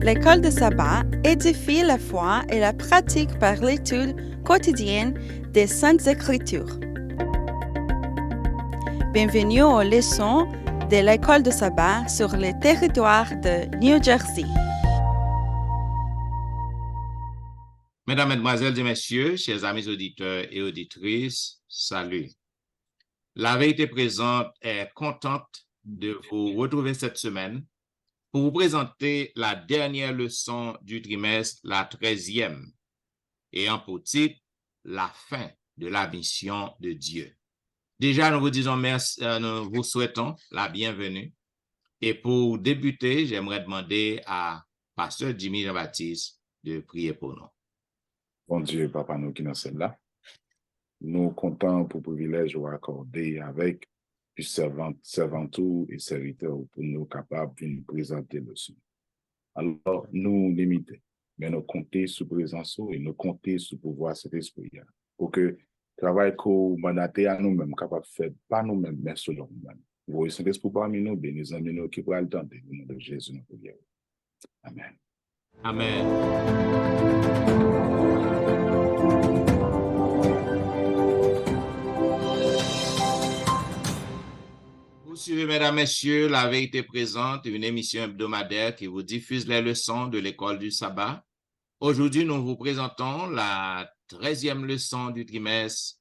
L'école de sabbat édifie la foi et la pratique par l'étude quotidienne des Saintes Écritures. Bienvenue aux leçons de l'école de sabbat sur le territoire de New Jersey. Mesdames, Mesdemoiselles et Messieurs, chers amis auditeurs et auditrices, salut. La vérité présente est contente de vous retrouver cette semaine pour vous présenter la dernière leçon du trimestre, la 13e, ayant pour titre la fin de la mission de Dieu. Déjà, nous vous disons merci, nous vous souhaitons la bienvenue. Et pour débuter, j'aimerais demander à Pasteur Jimmy Jean-Baptiste de prier pour nous. Bon Dieu, Papa, nous qui nous sommes là, nous comptons pour le privilège de accorder avec du servantou et serviteur pour nous capables de nous présenter le son. Alors, nous limiter, mais nous compter sur présence et nous compter sur pouvoir cet esprit pour que le travail qu'on mandaté à nous-mêmes, capable de faire, pas nous-mêmes, mais sur nous-mêmes. Vous voyez, cet esprit parmi nous, bénis nous qui pourra le tenter, au nom de Jésus, nous prions. Amen. Amen. Vous suivez, mesdames, messieurs, La Vérité Présente, une émission hebdomadaire qui vous diffuse les leçons de l'école du sabbat. Aujourd'hui, nous vous présentons la 13e leçon du trimestre,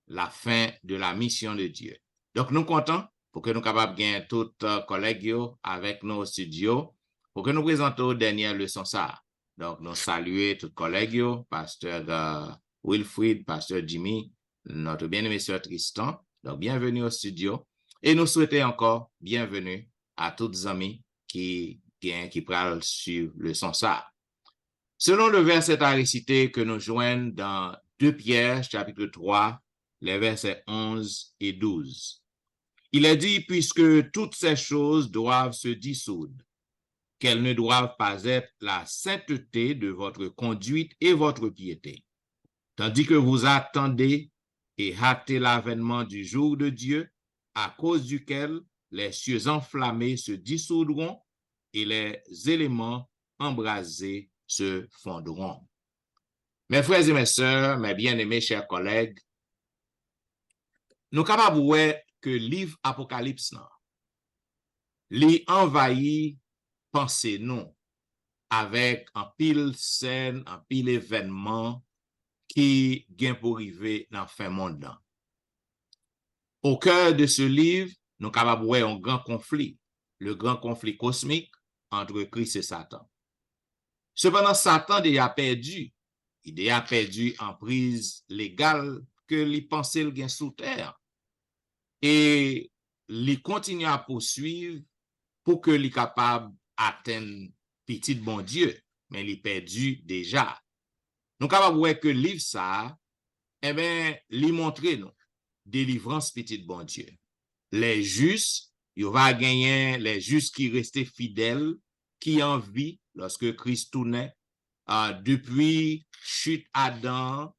la fin de la mission de Dieu. Donc, nous comptons pour que nous capables de gagner tous collègues avec nos studios, pour que nous présentons dernière leçon ça. Donc, nous saluons tous collègues, Pasteur Wilfried, Pasteur Jimmy, notre bien-aimé Sœur Tristan. Donc, bienvenue au studio. Et nous souhaitons encore bienvenue à tous les amis qui parlent sur le son ça. Selon le verset à réciter que nous joignons dans 2 Pierre, chapitre 3, les versets 11 et 12. Il est dit, puisque toutes ces choses doivent se dissoudre, qu'elles ne doivent pas être la sainteté de votre conduite et votre piété, tandis que vous attendez et hâtez l'avènement du jour de Dieu, à cause duquel les cieux enflammés se dissoudront et les éléments embrasés se fondront. Mes frères et mes sœurs, mes bien-aimés chers collègues, nous sommes capables de voir que le livre Apocalypse li envahit pensée nous avec un pile scène, un pile événement qui vient pour arriver dans la fin monde. Au cœur de ce livre, nous sommes capables de voir un grand conflit, le grand conflit cosmique entre Christ et Satan. Cependant, Satan a perdu. Il a perdu en prise légale que les pensées le gain sous terre. Et il continue à poursuivre pour que les capable d'atteindre petit bon Dieu, mais il perdu déjà. Nous capable voir que le livre ça, eh bien, il montre nous délivrance petit bon Dieu. Les justes, il va gagner les justes qui restaient fidèles, qui en vie lorsque Christ tournait, depuis chute Adam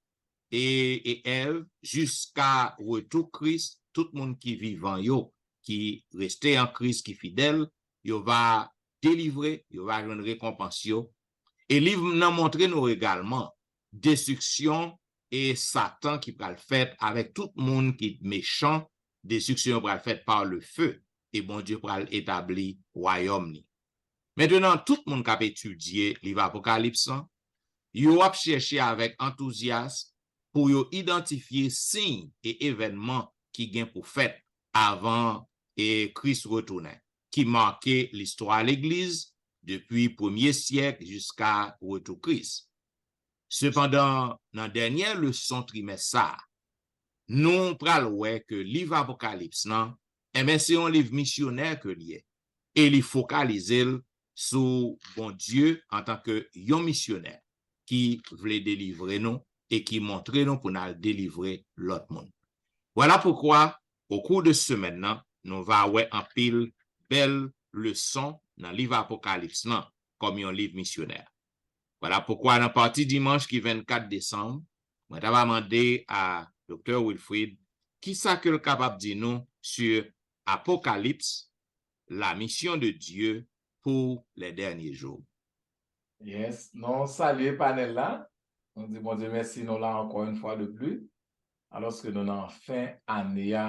et Ève jusqu'à retour Christ, tout le monde qui vivant yo, qui restait en Christ, qui fidèle, yo va délivrer, yo va une récompense yo. Et le livre nous montre nous également destruction et Satan qui va le faire avec tout le monde qui est méchant, destruction va le faire par le feu et bon Dieu va l'établir royaume. Maintenant, tout le monde qui a étudié le livre Apocalypse, yo a cherché avec enthousiasme pour yo identifier signes et événements qui gagnent pour fait avant et Christ retournait, qui marquait l'histoire de l'Église depuis le 1er siècle jusqu'à retour Christ. Cependant, dans la dernière leçon trimestre, nous prenons que le livre Apocalypse, c'est un livre missionnaire que lié et il focalise sur bon Dieu en tant que un missionnaire qui voulait délivrer nous et qui montrait nous pour nous délivrer l'autre monde. Voilà pourquoi, au cours de ce semaine, nous allons avoir un pile belle leçon dans le livre Apocalypse, comme un livre missionnaire. Voilà pourquoi, dans la partie dimanche qui est 24 décembre, je vais demander à Dr. Wilfried qui ça que le capable de dire nous sur Apocalypse, la mission de Dieu pour les derniers jours. Yes, non, saluer panel là. On dit bon Dieu merci, nous là encore une fois de plus. Alors que nous en fin année,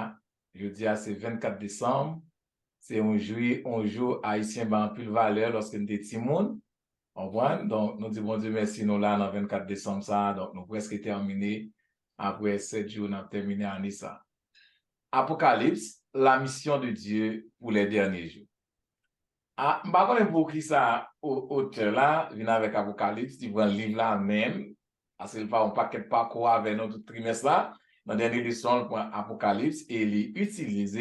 je dis c'est 24 décembre, c'est un jour haïtien en pile valeur lorsque nous étions petits monde. On voit, donc nous disons bon Dieu merci, nous là dans 24 décembre ça, donc nous presque terminé. Après 7 jours, nous avons terminé l'année ça. Apocalypse, la mission de Dieu pour les derniers jours. Ah, je ne sais pas pour qui ça, auteur là, vient avec Apocalypse, il prend le livre là même, parce qu'il fait un paquet de parcours avec notre trimestre là, dans la dernière leçon, il prend Apocalypse et il utilise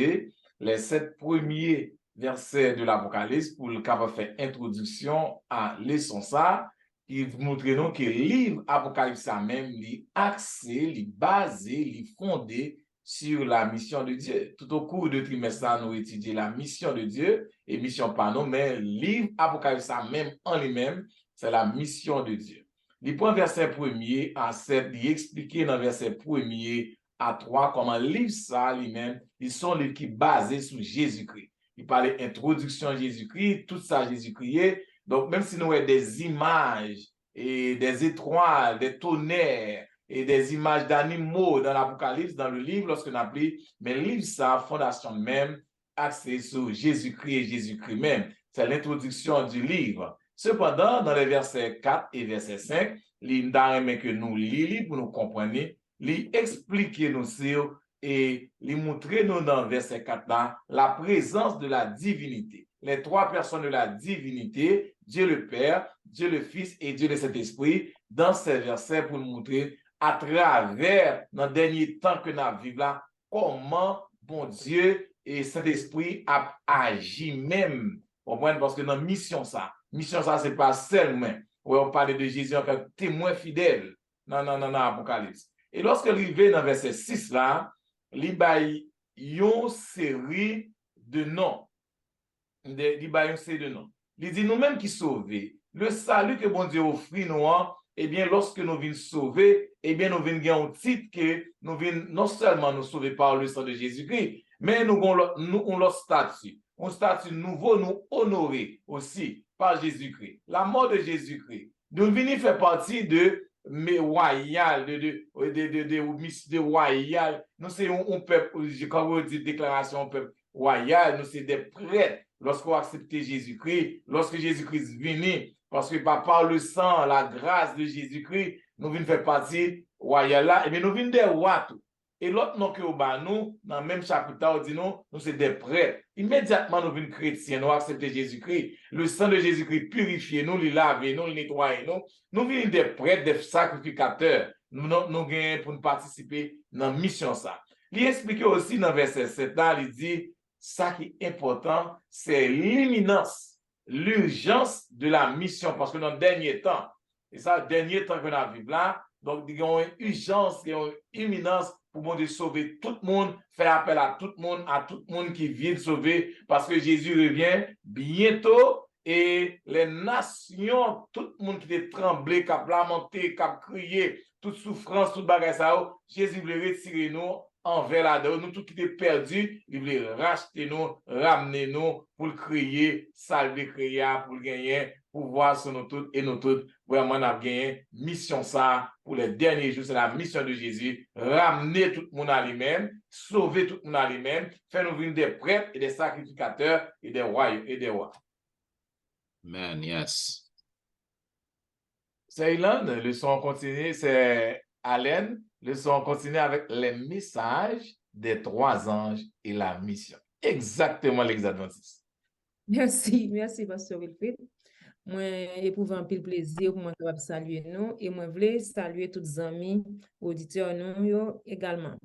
les 7 premiers versets de l'Apocalypse pour le capable faire introduction à leçon ça, qui montre nous que le livre Apocalypse ça même, il est axé, il est basé, il est fondé sur la mission de Dieu. Tout au cours de trimestre, nous étudions la mission de Dieu, et mission pas nous, mais le livre Apocalypse même en lui-même, c'est la mission de Dieu. Il prend verset 1er à 7, il explique dans verset 1er à 3 comment le livre ça lui-même, ils sont les qui basés sur Jésus-Christ. Il parle d'introduction à Jésus-Christ, tout ça Jésus-Christ. Donc, même si nous avons des images et des étoiles, des tonnerres, et des images d'animaux dans l'Apocalypse, dans le livre, lorsque on appelle, mais le livre, ça, fondation même, axé sur Jésus-Christ et Jésus-Christ même. C'est l'introduction du livre. Cependant, dans les versets 4 et verset 5, l'indar que nous lisons pour nous comprendre, l'expliquer nous sur et lui montrer nous dans verset 4 là, la présence de la divinité. Les 3 personnes de la divinité, Dieu le Père, Dieu le Fils et Dieu le Saint-Esprit, dans ces versets pour nous montrer à travers dans le dernier temps que nous vivons là, comment bon Dieu et Saint-Esprit a agi même. Parce que dans la mission ça, c'est pas seulement, on parle de Jésus en tant que témoin fidèle dans Apocalypse. Et lorsque arrivé dans verset 6 là, il y a une série de noms. Il dit nous-mêmes qui sauvés, le salut que bon Dieu offre nous, eh bien, lorsque nous venons sauver, eh bien, nous venons gagner un titre que nous venons non seulement nous sauver par le sang de Jésus-Christ, mais nous avons leur statut. Un statut nouveau, nous honorer aussi par Jésus-Christ. La mort de Jésus-Christ. Nous venons faire partie de royal, de royal. Nous sommes un peuple, quand vous dites déclaration, un peuple royal, nous sommes des prêtres. Lorsqu'on accepte Jésus-Christ, lorsque Jésus-Christ vient, parce que par le sang, la grâce de Jésus-Christ, nous venons faire partie royale là, et bien nous venons des rois tout. Et l'autre nom que nous, dans le même chapitre, on dit nous sommes des prêtres. Immédiatement, nous venons chrétiens, nous acceptons Jésus-Christ. Le sang de Jésus-Christ purifie nous, le lave nous, le nettoie nous. Nous venons des prêtres, des sacrificateurs. Nous gagnons pour nous participer dans la mission ça. Il explique aussi dans verset 7, là, il dit, ça qui est important, c'est l'imminence, l'urgence de la mission, parce que dans le dernier temps, et ça, le dernier temps qu'on a vécu là, donc il y a une urgence, il y a une imminence pour bon Dieu sauver tout le monde, faire appel à tout le monde qui vient de sauver, parce que Jésus revient bientôt, et les nations, tout le monde qui était tremblé, qui a lamenté, qui a crié, toute souffrance, toute bagarre, ça, Jésus voulait retirer nous envers la donne, nous tout qui était perdu, il voulait racheter nous, ramener nous pour le crier, salver crier, pour le gagner, pouvoir sur nous toutes et nous toutes, vraiment, on a gagné mission ça pour les derniers jours, c'est la mission de Jésus, ramener tout le monde à lui-même, sauver tout le monde à lui-même, faire nous venir des prêtres et des sacrificateurs et des rois et des rois. Man, yes. C'est Ilan, le son continue, c'est Allen. Le son continue avec les messages des 3 anges et la mission. Exactement l'exadventiste. Merci, Pasteur Wilfrid. Moi, éprouve un peu le plaisir pour moi de saluer nous et moi, je voulais saluer tous les amis, auditeurs nous également.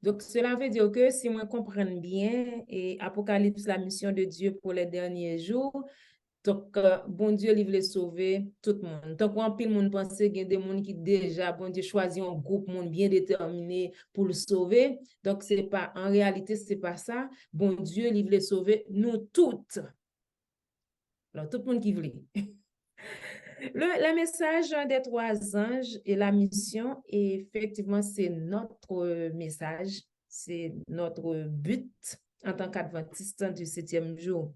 Donc, cela veut dire que si moi comprends bien, et Apocalypse, la mission de Dieu pour les derniers jours, donc, bon Dieu, il veut sauver tout le monde. Donc, en pile, monde pense qu'il y a des gens qui déjà, bon Dieu, choisi un groupe monde bien déterminé pour le sauver. Donc, c'est pas, en réalité, c'est pas ça. Bon Dieu, il veut sauver nous toutes. Alors, tout le monde qui veut. Le message des 3 anges et la mission, effectivement, c'est notre message, c'est notre but en tant qu'adventiste du 7e jour.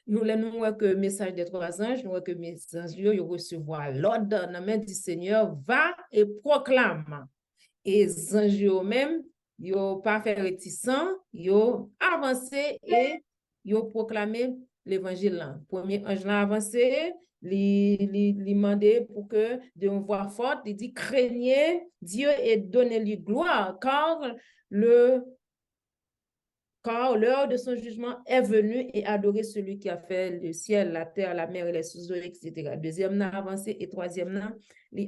nous voyons que le message des 3 anges, nous voyons que les anges, ils recevoir l'ordre dans la main du Seigneur, va et proclame. Et les anges eux-mêmes, ils n'ont pas fait réticent, ils ont avancé et ils ont proclamé l'évangile. Premier ange l'a avancé, il demandait pour que d'une voix forte, il dit craignez Dieu et donnez-lui gloire, car l'heure de son jugement est venue et adorez celui qui a fait le ciel, la terre, la mer et les sous-eaux, etc. Deuxième n'a avancé et troisième n'a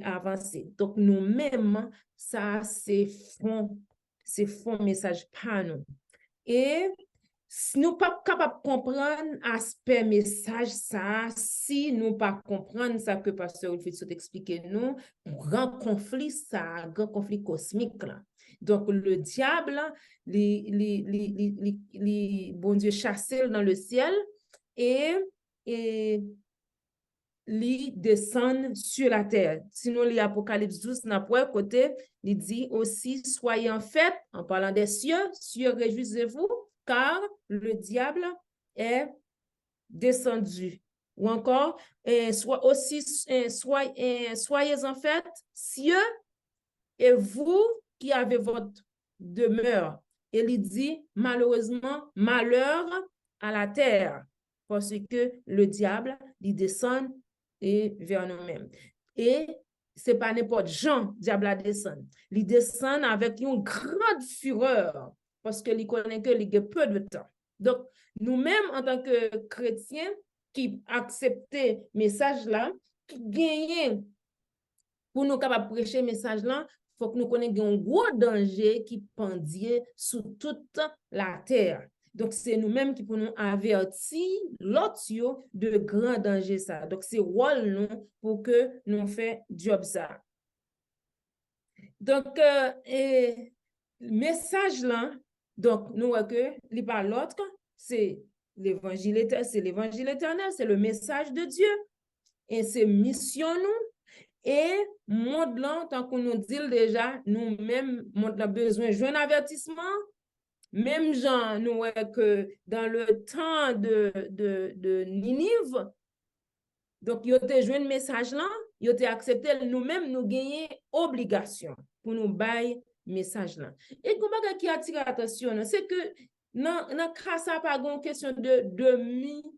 avancé. Donc nous-mêmes, ça c'est fond message par nous. Et si nous pas capable de comprendre aspect message ça, si nous pas comprendre ça que pasteur Wilfrid expliquer nous, grand conflit cosmique là. Donc le diable, bon Dieu chassé dans le ciel et li descend sur la terre. Sinon, l'Apocalypse 12, n'a pas côté, il dit aussi, soyez en fête, en parlant des cieux, réjouissez-vous, car le diable est descendu. Ou encore, soyez en fête, cieux, et vous qui avez votre demeure. Et il dit, malheureusement, malheur à la terre, parce que le diable, il descend et vers nous-mêmes. Et ce n'est pas n'importe Jean, diable descend. Il descend avec une grande fureur, parce qu'il connaît que il a peu de temps. Donc, nous-mêmes, en tant que chrétiens, qui acceptons ce message-là, qui gagnons pour nous capables de prêcher ce message-là, il faut que nous connaissions un gros danger qui pendait sous toute la terre. Donc, c'est nous-mêmes qui pouvons avertir l'autre de grands dangers ça. Donc, c'est rôle nous pour que nous fassions job ça. Donc, message là, donc, nous voyons que, il parle l'autre, c'est l'évangile éternel, c'est le message de Dieu. Et c'est mission nous. Et monde là, tant qu'on nous dit déjà, nous-mêmes, monde a besoin d'un avertissement. Même gens, nous voyons que dans le temps de Ninive, donc, ils ont joué le message là, ils ont accepté, nous-mêmes, nous gagnons obligation pour nous bailler message là. Et comment qui attire l'attention, c'est que dans le cas, ça pas une question de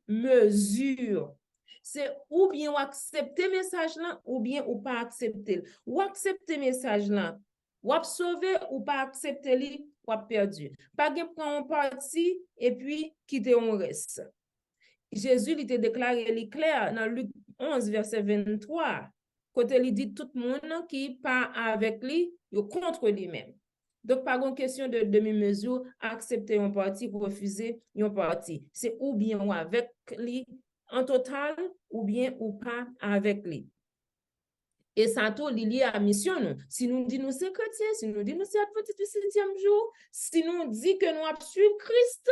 demi-mesure. C'est ou bien ou accepter le message là, ou bien ou pas accepter. Ou accepter le message là, ou sauver ou pas accepter lui, ou perdu. Pas de prendre parti et puis quitter on reste. Jésus il était déclaré clair dans Luc 11 verset 23. Côté il dit tout le monde qui part avec lui, il contre lui-même. Donc pas une question de demi-mesure, accepter un parti pour refuser un parti. C'est ou bien ou avec lui en total ou bien ou pas avec lui. Et ça tout lié à la mission nous. Si nous dit nous c'est chrétien, si nous dit nous c'est adventiste du 7e jour, si nous dit que nous suivons Christ,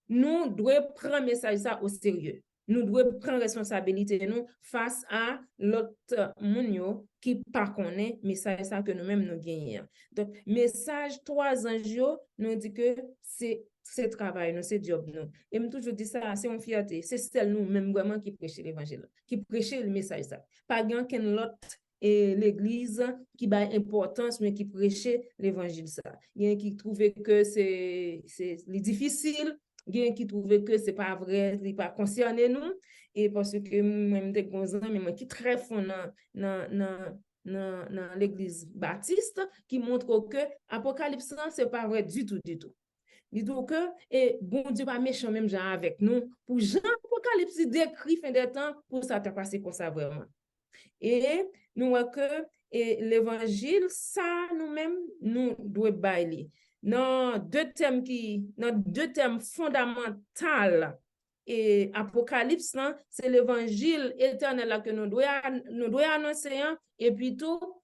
nous devons prendre le message ça au sérieux. Nous devons prendre responsabilité nous face à l'autre monde qui pas connaît message ça que nous-mêmes nous gagnons. Donc message 3 anges nous dit que c'est travail nous, c'est job nous. Et me toujours dit ça, c'est une fierté, c'est celle nous même vraiment qui prêche l'évangile, qui prêche le message ça. Pas quelqu'un l'autre et l'église qui a importance mais qui prêchait l'évangile ça. Il y a qui trouvait que c'est difficile, il y a qui trouvait que c'est pas vrai, c'est pas concerné nous et parce que même des grands amis mais qui très fond dans l'église baptiste qui montre que Apocalypse c'est pas vrai du tout. Il dit que et bon Dieu pas méchant même genre avec nous pour Jean Apocalypse décrit fin des temps pour ça t'a passé comme ça vraiment. Et nous voyons que l'évangile, ça nous-mêmes, nous devons bailler. Dans deux thèmes fondamentaux et Apocalypse, c'est l'évangile éternel là que nous devons annoncer et puis tout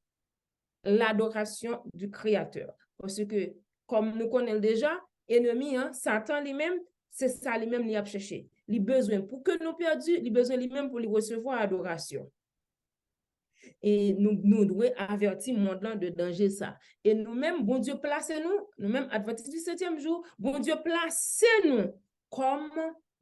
l'adoration du Créateur. Parce que, comme nous connaissons déjà, ennemi, Satan lui-même, c'est ça lui-même qu'il a cherché. Il a besoin pour que nous perdus, il a besoin lui-même pour lui recevoir adoration. Et nous devons avertir le monde de danger ça. Et nous-mêmes, bon Dieu, placez-nous, nous-mêmes, adventistes du 7e jour, bon Dieu, placez-nous comme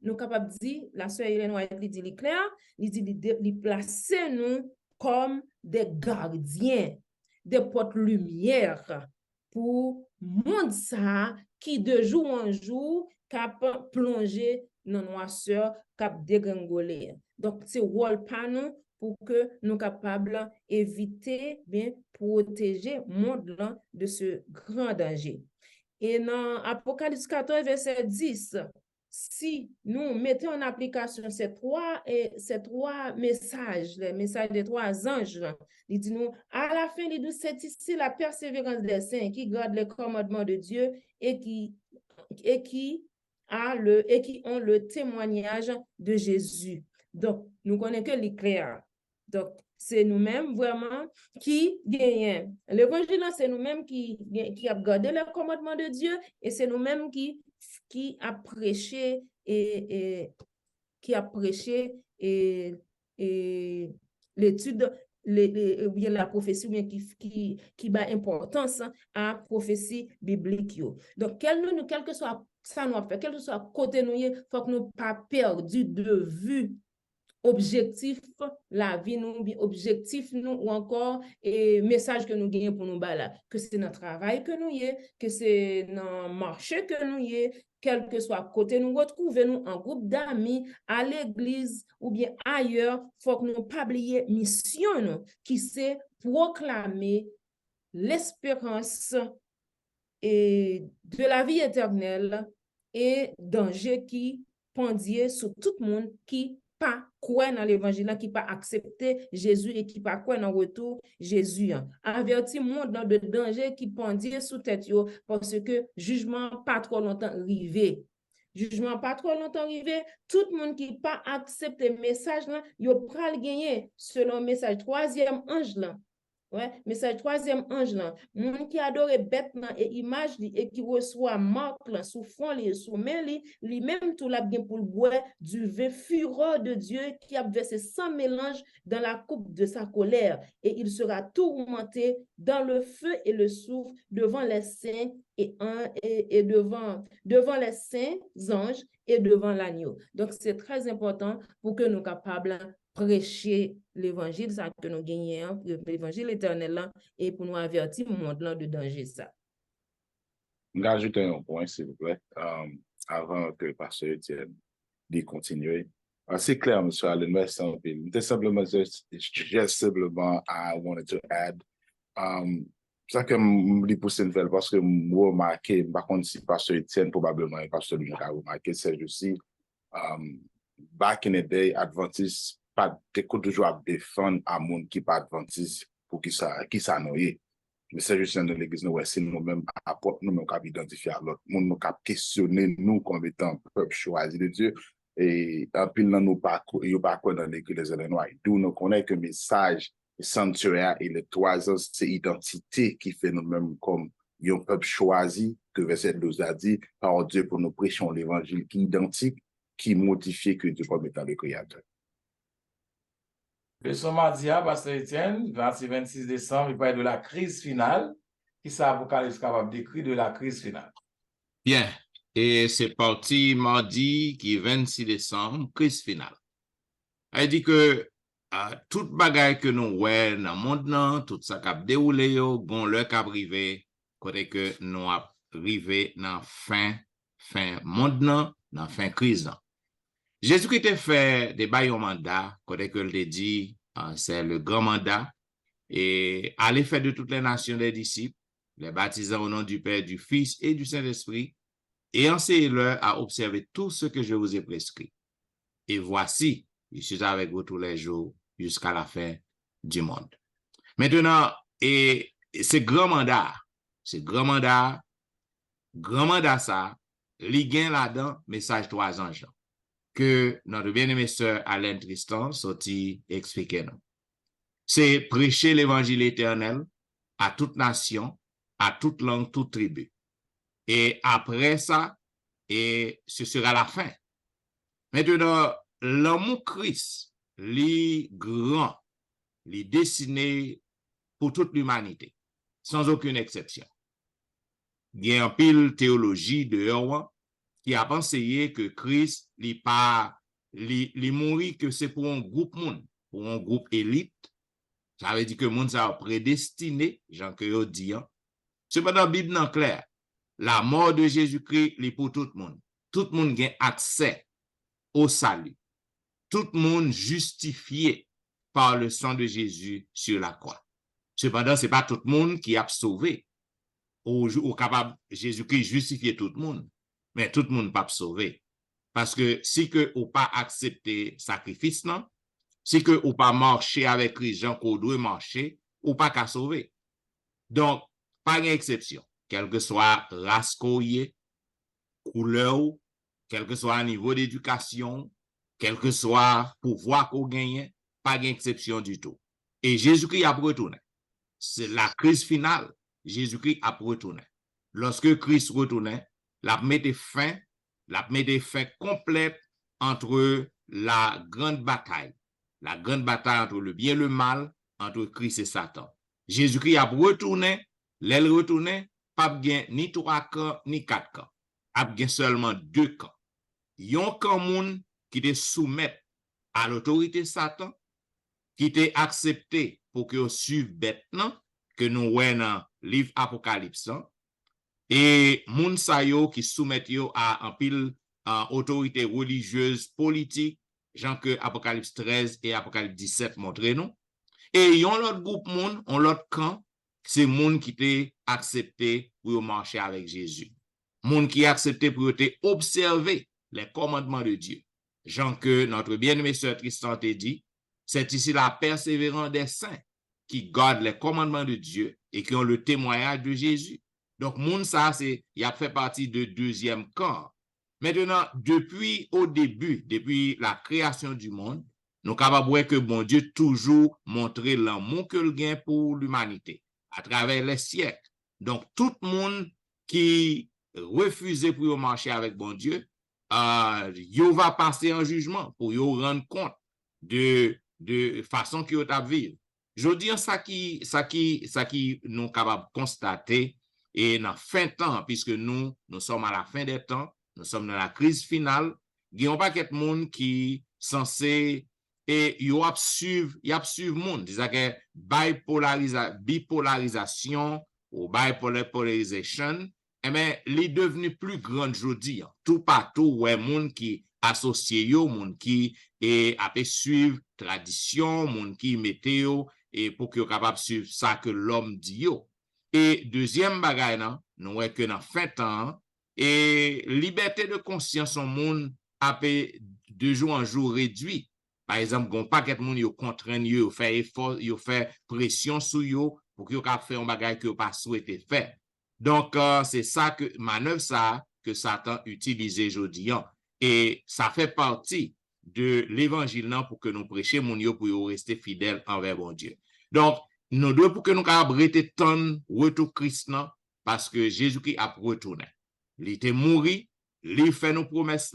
nous capables de dire, la sœur Hélène White lui dit clair, il dit il placer nous comme des gardiens, des porte-lumière pour monde ça qui de jour en jour cap plonger dans noirceur, cap dégringoler. Donc c'est rôle pas nous pour que nous capables éviter bien protéger monde là de ce grand danger. Et dans Apocalypse 14 verset 10, si nous mettons en application ces trois messages, les messages des trois anges, il dit nous, à la fin, il dit, c'est ici la persévérance des saints qui gardent les commandements de Dieu et qui ont le témoignage de Jésus. Donc, nous connaissons que l'éclair. Donc, c'est nous-mêmes vraiment qui gagnons. L'évangile, c'est nous-mêmes qui avons gardé le commandement de Dieu et c'est nous-mêmes qui a prêché l'étude, la prophétie qui bat importance à la prophétie biblique. Donc, quel que soit ça nous fait, quel que soit côté nous, il faut que nous pas perdu de vue objectif la vie nous, objectif nous ou encore message que nous gagnons pour nous là, que c'est notre travail que nous y est, que c'est notre marché que nous y est, quel que soit côté nous retrouvons nous en groupe d'amis à l'église ou bien ailleurs, faut que nous pas oublier mission nous, qui c'est proclamer l'espérance et de la vie éternelle et danger qui pendient sur tout le monde qui pas quoi dans l'évangile, qui pas accepter Jésus et qui pas quoi dans retour Jésus. Averti monde dans de danger qui pendient sous tête yo parce que jugement pas trop longtemps arrivé. Jugement pas trop longtemps arrivé, tout le monde qui pas accepter message là, yo pral gagner selon message troisième ange là. Ouais, message troisième ange là, monde qui adore bête et image et qui reçoit marque là sous front li sous main li même tout la bien pour le boire du vin fureur de Dieu qui a versé sans mélange dans la coupe de sa colère et il sera tourmenté dans le feu et le soufre devant les saints et devant les saints anges et devant l'agneau. Donc c'est très important pour que nous capables prêcher l'évangile, ça que nous gagnons, l'évangile éternel là, et pour nous avertir le monde là de danger ça. Je vais ajouter un point, s'il vous plaît, avant que le pasteur Etienne continue. C'est clair, M. Allen, merci un peu. Just simplement, I wanted to add, ça que je me pousse une nouvelle parce que je remarqué, par contre, si pasteur Etienne, probablement, pasteur Louis a remarqué, c'est aussi, back in the day, Adventiste, pas toujours à défendre à monde qui pas adventiste pour qui ça noyé. Mais c'est juste dans l'église, nous, c'est nous-mêmes, nous-mêmes, qui identifier à l'autre monde, nous, qui questionner nous comme étant peuple choisi de Dieu. Et en plus, nous, pas dans l'église de Noir. D'où nous connaissons que le message, le sanctuaire et les trois ans, c'est l'identité qui fait nous-mêmes comme un peuple choisi, que verset 12 a dit, par Dieu pour nous prêcher l'évangile qui est identique, qui est modifié que Dieu comme étant le créateur. Le mardi, pasteur Etienne, 26 décembre, il parle de la crise finale. Qui ça, Apocalypse capable d'écrire de la crise finale? Bien, et c'est parti mardi qui est 26 décembre, crise finale. Elle dit que toute bagaille que nous voyons dans le monde, tout ça qui a déroulé, bon, le cap privé, côté que nous avons arrivé dans fin monde, dans fin crise. Jésus-Christ a fait des bails au mandat, côté que le dit, c'est le grand mandat, et aller faire de toutes les nations des disciples, les baptisant au nom du Père, du Fils et du Saint-Esprit, et enseignez-leur à observer tout ce que je vous ai prescrit. Et voici, je suis avec vous tous les jours jusqu'à la fin du monde. Maintenant, et ce grand mandat ça, li gen là-dedans, message trois anges, que notre bien-aimé sœur Alain Tristan sorti expliquer nous. C'est prêcher l'évangile éternel à toute nation, à toute langue, toute tribu. Et après ça, et ce sera la fin. Maintenant, l'amour Christ, li grand, li dessiné pour toute l'humanité, sans aucune exception. Il y a un pile théologie de Erwan qui a pensé que Christ li mourit que c'est pour un groupe monde, pour un groupe élite. Ça veut dire que monde ça prédestiné, Jean que yo dit. Cependant, la Bible est claire. La mort de Jésus-Christ est pour tout le monde. Tout le monde a accès au salut. Tout le monde justifié par le sang de Jésus sur la croix. Cependant, ce n'est pas tout le monde qui a sauvé. Ou capable Jésus-Christ justifier tout le monde. Mais tout le monde pas sauvé. Parce que si que ou pas accepté sacrifice, non, si que ou pas marché avec les gens qu'on doit marcher, ou pas qu'à sauver. Donc, pas d'exception. Quel que soit race qu'on y est, couleur, quel que soit niveau d'éducation, quel que soit pouvoir qu'on gagne, pas d'exception du tout. Et Jésus-Christ a retourné. C'est la crise finale. Jésus-Christ a retourné. Lorsque Christ retournait, la mettait fin complète entre la grande bataille entre le bien et le mal, entre Christ et Satan. Jésus-Christ a retourné, l'aile retourné, pas ni 3 camps, ni 4 camps. A seulement 2 camps. Yon camp moun qui te soumet à l'autorité Satan, qui te accepté pour que suive bête non, que nous voyons dans le livre Apocalypse, et moun sa yo qui soumet yo à un pile autorité religieuse, politique, Jean que Apocalypse 13 et Apocalypse 17 montrent nous. Et yon l'autre groupe moun, on l'autre camp, c'est moun qui te accepté pour marcher avec Jésus. Moun qui accepté pour te observer les commandements de Dieu. Jean que notre bien-aimé sœur Tristan te dit, c'est ici la persévérance des saints qui gardent les commandements de Dieu et qui ont le témoignage de Jésus. Donc, moun ça, il a fait partie de deuxième camp. Maintenant, depuis au début, depuis la création du monde, nous sommes capables de voir que bon Dieu toujours montré l'amour que le gain pour l'humanité à travers les siècles. Donc, tout le monde qui refusait pour marcher avec bon Dieu, il va passer en jugement pour y rendre compte de façon qu'il va vivre. Je dis ça qui nous sommes capables de constater et dans fin de temps, puisque nous sommes à la fin des temps, nous sommes dans la crise finale, il n'y a pas quelqu'un monde qui censé et il y a suivre monde, disons que bipolarisation ou bipolarisation, eh bien, il est devenu plus grand aujourd'hui. Tout partout, ouais, monde qui associé yo, monde qui a suivre tradition, monde qui météo et pour que capable suivre ça que l'homme dit yo. Et deuxième bagaille nan, nous voyons que dans fin temps et liberté de conscience en monde a de jour en jour réduit. Par exemple, gon paquet de monde yo contraint yo fait effort, yo fait pression sur yo pour que yo capable faire un bagage que yo pas souhaité faire. Donc c'est ça que manœuvre ça que Satan utilise aujourd'hui et ça fait partie de l'évangile pour que nous prêchions mon yo pour rester fidèles envers bon Dieu. Donc nous devons pour que nous capables rester ton retour Christ parce que Jésus-Christ a retourné. Il était mort, il fait nos promesses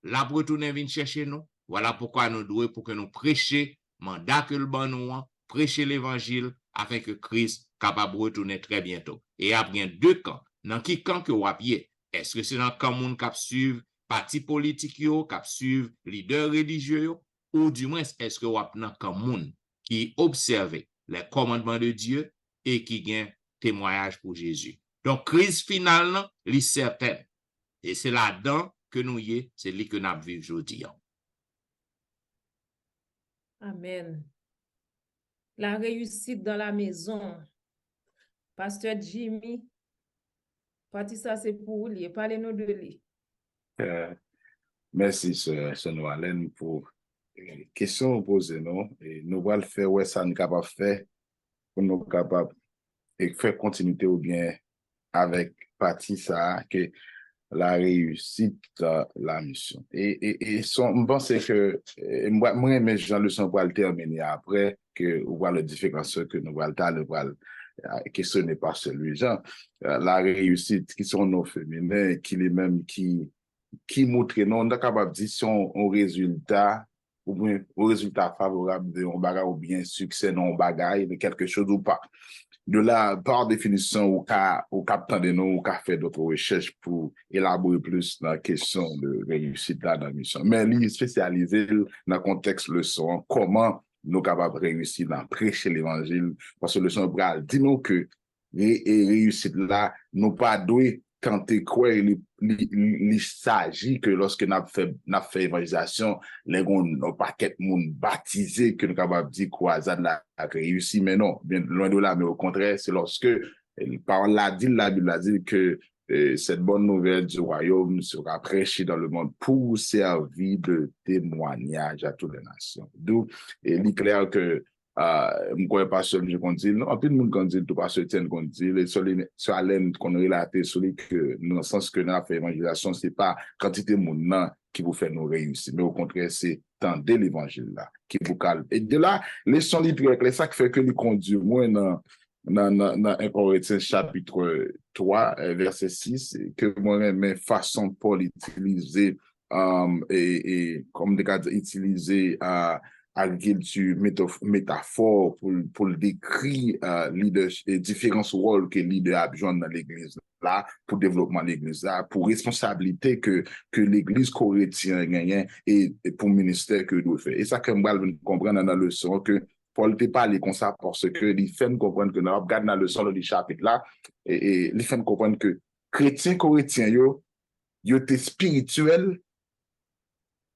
l'a retourné vient chercher nous. Voilà pourquoi nous devons pour que nous prêchions mandat que le bon nous prêcher l'évangile afin que Christ capable de retourner très bientôt. Et après 2 camps. Dans qui camp que vous avez? Est-ce que c'est dans le camp moun qui suivre parti politique yo, qui suivre leader religieux yo, ou du moins est-ce que vous avez dans le camp moun qui observe les commandements de Dieu et qui gagne témoignage pour Jésus? Donc crise finale est certaine. Et c'est là-dedans que nous y est, c'est là que nous vivons aujourd'hui. Amen. La réussite dans la maison. Pasteur Jimmy, parti ça c'est pour lui. Parlez-nous de lui. Merci, Sœur Noël, pour la question posée. Et nous allons faire ouais, ça nous capable de faire pour nous capables de faire continuité ou bien avec parti ça que la réussite de la mission. Et je pense que moi, mes gens le sont pour le terminer après que on voit la différence que nous allons questionner par celui-là. La réussite qui sont nos féminins, qui les mêmes qui montrent non, on est capable de dire son résultat ou bien au résultat favorable de un bagage ou bien succès non bagage de quelque chose ou pas. de là, par définition, au cas de nous, au cas fait d'autres recherches pour élaborer plus la question de réussite là dans la mission. Mais lui spécialisé dans le contexte leçon, comment nous capables de réussir dans prêcher l'évangile, parce que le son bral dit nous que réussite là, nous pas doué quand tu crois, il s'agit que lorsque nous avons fait évangélisation, les gens n'ont pas quelques monde baptisé que nous sommes capables de dire croisade là a réussi, mais non, bien loin de là, mais au contraire, c'est lorsque par la Bible a dit que cette bonne nouvelle du royaume sera prêchée dans le monde pour servir de témoignage à toutes les nations. D'où il est clair que je ne crois pas seulement qu'on dit, non, tout le monde qu'on dit, tout pas certain qu'on dit, sur Alain qu'on relate, sur que, dans le sens que nous avons fait évangélisation, ce n'est pas quantité de monde qui vous fait nous réussir, mais au contraire, c'est tendez l'évangile là, qui vous calme. Et de là, les sons littéraires, c'est ça qui fait que nous conduit moins dans 1 Corinthiens chapitre 3, verset 6, que moi, mes façons Paul utiliser, et comme des cas utiliser agriculture, métaphore pour décrire les différents rôles que leader a besoin dans l'église là, pour développement de l'église là, pour responsabilité que l'église chrétienne gagne et pour ministère que doit faire. Et ça, comme vous comprenez dans la leçon que Paul te parle comme ça parce que il fait comprendre que nous regardons dans le leçon du chapitre là, et il fait comprendre que chrétiens yo te spirituel,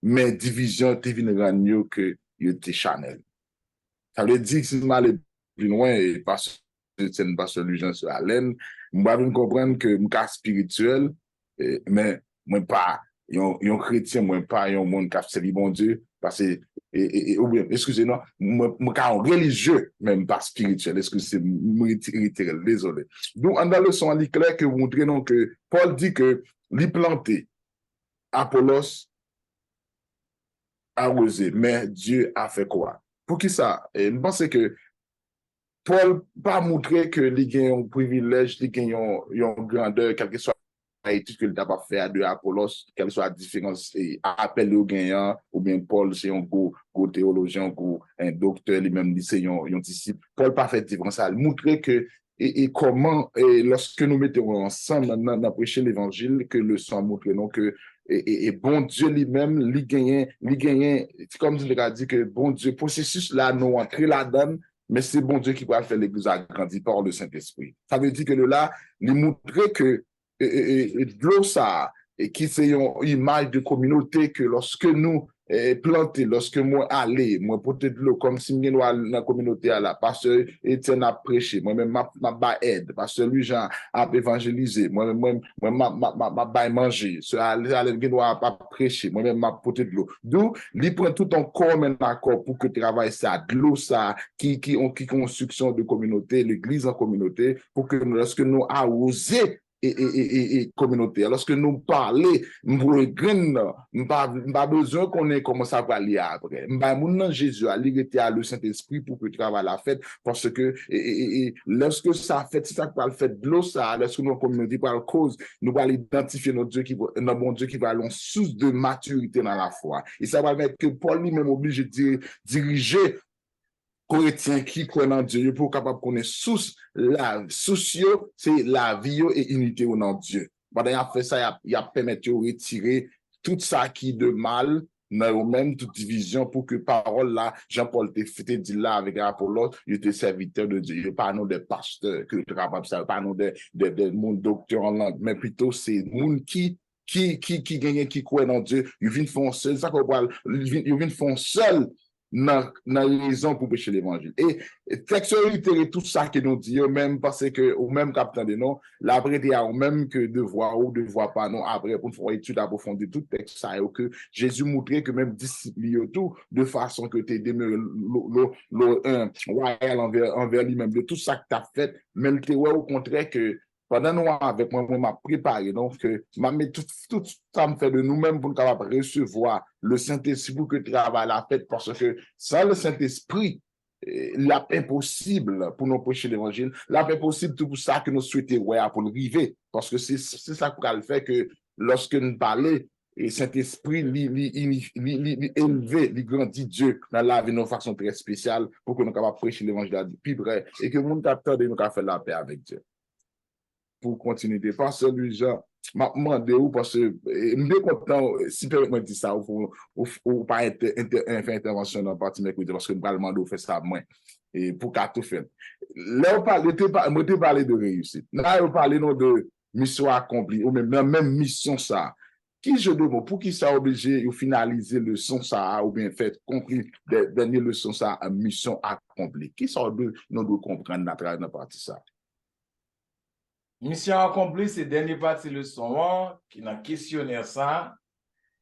mais division te vient rendre que yo te chanel. Ça veut dire que si je m'allais plus loin et parce que c'est une pasteur Jean sur Alain, moi je comprendre que je suis spirituel, mais moi pas yon chrétien, moi pas yon monde qui servi bon Dieu parce que ou bien excusez-moi, moi religieux même pas spirituel, excusez-moi, désolé. Donc dans le leçon il est clair que vous montrez non que Paul dit que lui planté Apollos arrosé, mais Dieu a fait quoi? Pour qui ça? Et je pense que Paul pas montré que il gagne un privilège, il gagne une grandeur, quel que soit l'étude qu'il a pas fait de Apollos, quelle soit la différence, appel au gagnant, ou bien Paul, c'est un gros théologien, un docteur, lui-même, c'est un disciple. Paul pas fait de différence. Il montrer que et comment, lorsque nous mettons ensemble dans prêcher l'évangile, que le sang montre non que et bon Dieu lui-même, lui gagne, c'est comme il a dit que bon Dieu, processus là, nous entrer là-dedans, mais c'est bon Dieu qui va faire l'église agrandir par le Saint-Esprit. Ça veut dire que là, il montrer que de l'eau ça, qui c'est une image de communauté que lorsque nous planter, lorsque moi aller, moi porter de l'eau, comme si nous dans la communauté à la, pasteur Etienne a prêché, moi-même ma aide, pasteur Louis-Jean a évangélisé, moi-même ma manger, ce aller doit pas prêcher, moi-même ma porter de l'eau. D'où, il prend tout en commun accord pour que travail ça, de l'eau ça, qui construction de communauté, l'église en communauté, pour que lorsque nous arroser et communauté. Lorsque nous parlons, nous pas besoin qu'on ait comment ça va aller après. Nous Jésus a été à le Saint-Esprit pour que tu travailles la fête parce que lorsque ça fait, c'est ça que va le fait de l'eau ça, lorsque nos communautés par cause, nous allons identifier notre bon Dieu qui va aller en source de maturité dans la foi. Et ça va mettre que Paul lui-même obligé de diriger chrétien qui croit en Dieu pour capable connaître la socio c'est la vie et unité au nom de Dieu. Pendant il a fait ça, il a permis de retirer tout ça qui de mal dans même toute division pour que parole là Jean-Paul te dit là avec Apollos, il était serviteur de Dieu, pas nous des pasteurs que tu capable ça, pas nous des monde docteur en langue, mais plutôt c'est monde qui gagne qui croit en Dieu, il vient faire seul ça qu'on parle, il vient faire seul dans raison pour prêcher l'évangile. Et textualité et tout ça que nous disons, même parce que, au même capitaine de nous, l'après, il y a même que de voir ou de voir pas, non, après, pour faire étude approfondie, tout texte, ça, et que Jésus montrait que même discipline, tout, de façon que tu es demeuré royal envers lui-même, de tout ça que tu as fait, même tu au contraire que, pendant nous, avec moi, m'a préparé, donc, m'a mis tout ça me fait de nous-mêmes pour nous capables recevoir le Saint-Esprit pour que travaille la fête, parce que sans le Saint-Esprit, la paix possible pour nous prêcher l'évangile, la paix possible tout pour ça que nous souhaitons pour le river, parce que c'est ça qui va le faire que lorsque nous parlons, et Saint-Esprit, li élevé, li grandit Dieu dans la vie de façon très spéciale pour que nous capables prêcher l'évangile plus vrai et que nous capteurs de nous faire la paix avec Dieu. Pour continuer, parce que les gens, m'a demandé ou parce que nous sommes contents, si peut-être dit ça, ou pas faire intervention dans le parti mercredi, parce que nous allons demander de faire ça moins, et pour qu'à tout faire. Là, on parle de réussite. Là, on parle de mission accomplie, ou même mission ça. Qui je demande, pour qui ça obligé de finaliser le son ça, ou bien fait compris, dernier leçon ça, mission accomplie. Qui ça nous doit comprendre à travers la partie ça? Mission accomplie, c'est dernier partie leçon qui n'a questionnaire ça.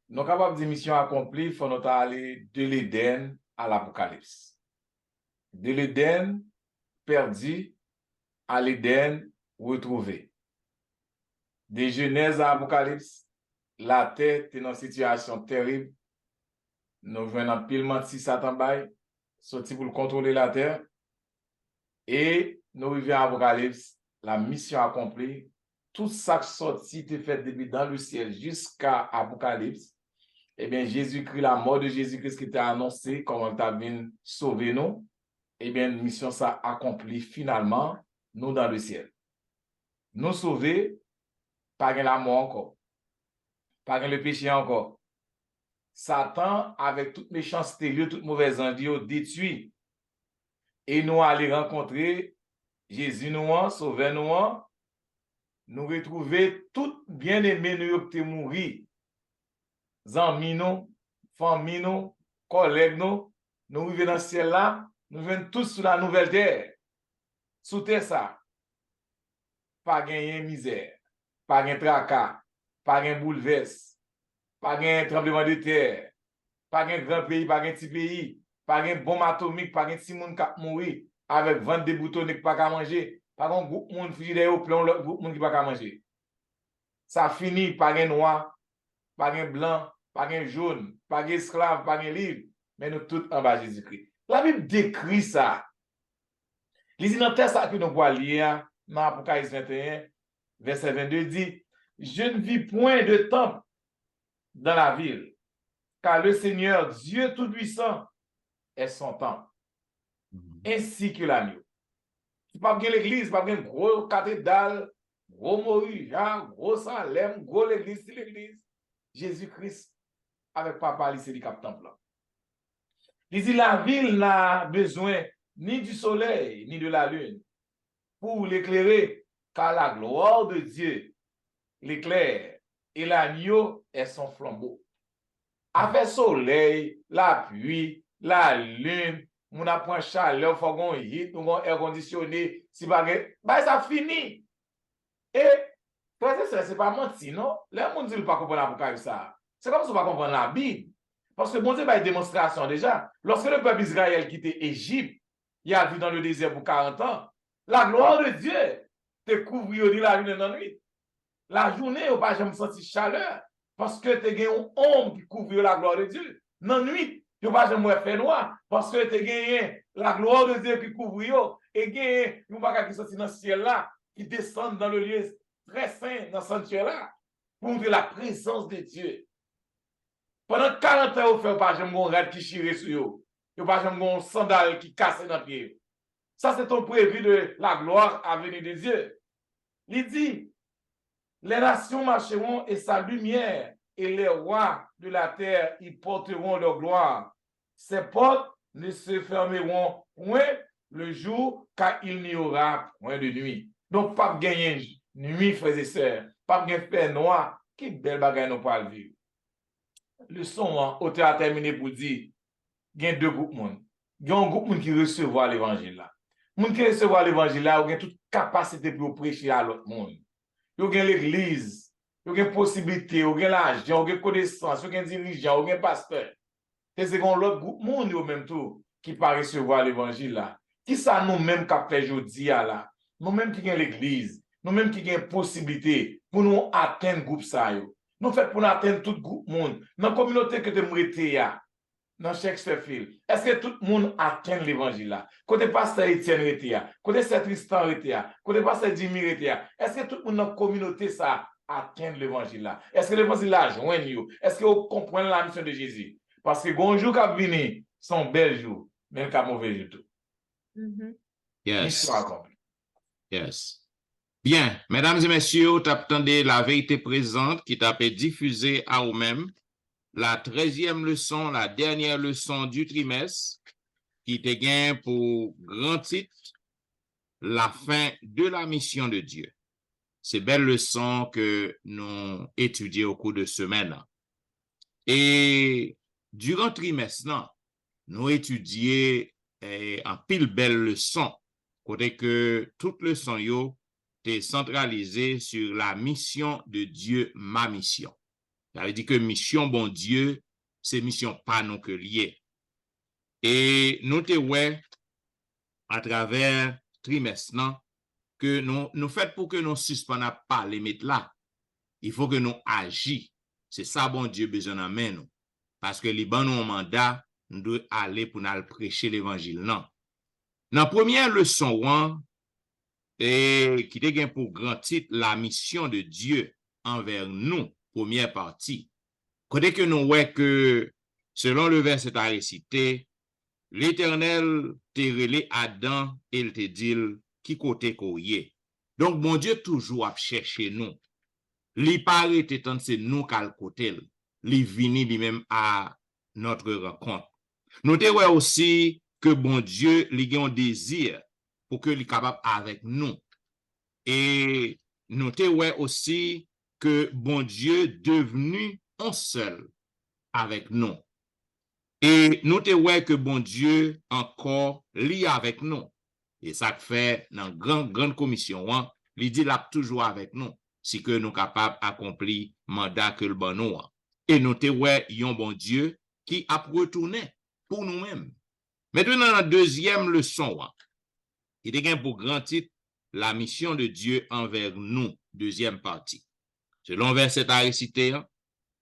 Nous capable de mission accomplie, il faut nous aller de l'Éden à l'Apocalypse. De l'Éden perdu à l'Éden retrouvé. De Genèse à Apocalypse, la terre est dans une situation terrible. Nous venons en pile menti Satan bail, sorti pour contrôler la terre. Et nous arrivons à Apocalypse, la mission accomplie, tout ça qui sorti était fait depuis dans le ciel jusqu'à Apocalypse. Eh bien, Jésus-Christ, la mort de Jésus-Christ qui était annoncé, comment il a venu sauver nous, eh bien, mission ça accomplie finalement, nous dans le ciel. Nous sauver, pas la mort encore, pas le péché encore. Satan, avec toute méchanceté, toute mauvaise envie, détruit. Et nous allons rencontrer Jésus nous, sauver nous retrouver tout bien-aimé nous qui mouri. Amis nous, famille nous, collègues nous arrivons dans le ciel là, nous venons tous sur la nouvelle terre. Sous terre ça, pas gagner misère, pas gagner tracas, pas gagner bouleverse, pas gagner tremblement de terre, pas gagner grand pays, pas gagner petit pays, pas gagner bombe atomique, pas gagner si moun qui mourir avec 22 boutons qui pas manger. Par contre, groupe monde frigidaire au plan, l'autre groupe monde qui pas manger. Ça finit par un noir, par un blanc, par un jaune, par un esclave, par un livre, mais nous tous en bas Jésus-Christ. La Bible décrit ça. Les innotés, ça que nous voyons lire dans Apocalypse 21, verset 22 dit, je ne vis point de temple dans la ville, car le Seigneur, Dieu Tout-Puissant, est son temple, ainsi que l'agneau. Pas bien l'église, pas bien gros cathédrale, gros Moïja, gros Salem, gros l'église, c'est l'église. Jésus-Christ, avec papa, c'est le temple. Il dit la ville n'a besoin ni du soleil, ni de la lune pour l'éclairer, car la gloire de Dieu l'éclaire et l'agneau est son flambeau. Avec soleil, la pluie, la lune, mon apprend chaleur, faut qu'on hit, on air conditionné, si baguette, bah ça finit. Et c'est pas menti, non? Les gens disent pas comprendre l'Apocalypse ça. C'est comme si on pas comprendre la Bible. Parce que bon Dieu a une démonstration déjà. Lorsque le peuple Israël quittait Égypte, il a vécu dans le désert pour 40 ans. La gloire de Dieu te couvre de la lune et de la nuit. La journée, on pas jamais senti chaleur parce que tu as une ombre qui couvre la gloire de Dieu. Dans la nuit, tu n'as pas jamais fait noir parce que tu as gagné la gloire de Dieu qui couvre et gagné une bagarre qui sortit dans le ciel là, qui descend dans le lieu très saint, dans le sanctuaire là, pour montrer la présence de Dieu. Pendant 40 ans, vous ne pas jamais un raid qui chire sur vous. Vous ne pas jamais un sandal qui casse dans le pied. Ça, c'est ton prévu de la gloire à venir de Dieu. Il dit, les nations marcheront et sa lumière, et les rois de la terre y porteront leur gloire. Ces portes ne se fermeront point le jour, car il n'y aura point de nuit. Donc, pas gagner nuit, frères et sœurs, pas gagner faire noir, qui belle bagaille nous parle vivre. Le son, auteur a terminé pour dire, il y a deux groupes de monde. Il y a un groupe de monde qui recevra l'évangile là. Les gens qui recevra l'évangile là, ils ont toute capacité pour prêcher à l'autre monde. Ils ont l'église, ils ont possibilité, ils ont l'argent, ils ont connaissance, ils ont dirigeant, ils ont pasteur. Et c'est l'autre groupe de monde au même tour qui peut recevoir l'évangile là. Qui ça nous-mêmes qui fait aujourd'hui là? Nous-mêmes qui avons l'église, nous-mêmes qui avons possibilité pour nous atteindre le groupe ça. Nous faisons pour nous atteindre tout le groupe monde. Dans la communauté que tu as, dans Shakespeare, est-ce que tout le monde atteint l'évangile là? Côté pasteur Etienne, côté Saint Tristan, côté pasteur Jimmy, est-ce que tout le monde dans la communauté ça atteindre l'évangile là? Est-ce que l'évangile là joint nous? Est-ce que vous comprenez la mission de Jésus? Parce que bon jour qui vient, son bel jour, même qu'un mauvais jour tout. Yes. Mission accomplie. Yes. Bien, mesdames et messieurs, vous attendez la vérité présente qui t'a été diffusée à vous-même, la 13e leçon, la dernière leçon du trimestre, qui te gagne pour grand titre, la fin de la mission de Dieu. C'est belle leçon que nous étudions au cours de semaine. Et durant le trimestre, nous étudions en pile belle leçon, côté que toute leçon yo est centralisée sur la mission de Dieu, ma mission. Ça veut dire que mission bon Dieu, c'est mission pas non que lié. Et nous te ouais à travers trimestre que nous fait pour que nous suspendons pas les mettre là. Il faut que nous agissions. C'est ça bon Dieu besoin d'amener nous. Parce que les bons nous mandat, nous devons aller pour nous prêcher l'évangile non. Dans la première leçon et qui te gagne pour grand titre la mission de Dieu envers nous, première partie. Côté que nous ouais que selon le verset à réciter, l'Éternel te relé Adam et il te dit qui côté koye. Donc bon Dieu toujours a cherché nous. Li paraît tant c'est nous qu'al côté. Li vini lui-même à notre rencontre. Notez ouais aussi que bon Dieu li a un désir pour que li capable avec nous. Et notez ouais aussi que bon Dieu devenu un seul avec nous. Et notez ouais que bon Dieu encore li avec nous. Et ça fait dans grande commission, il dit là toujours avec nous, si que nous capables d'accomplir mandat que le bon nous. Et notez ouais yon bon Dieu qui a retourné pour nous-mêmes. Maintenant dans la deuxième leçon, il est pour grand titre la mission de Dieu envers nous, deuxième partie. Selon verset à réciter,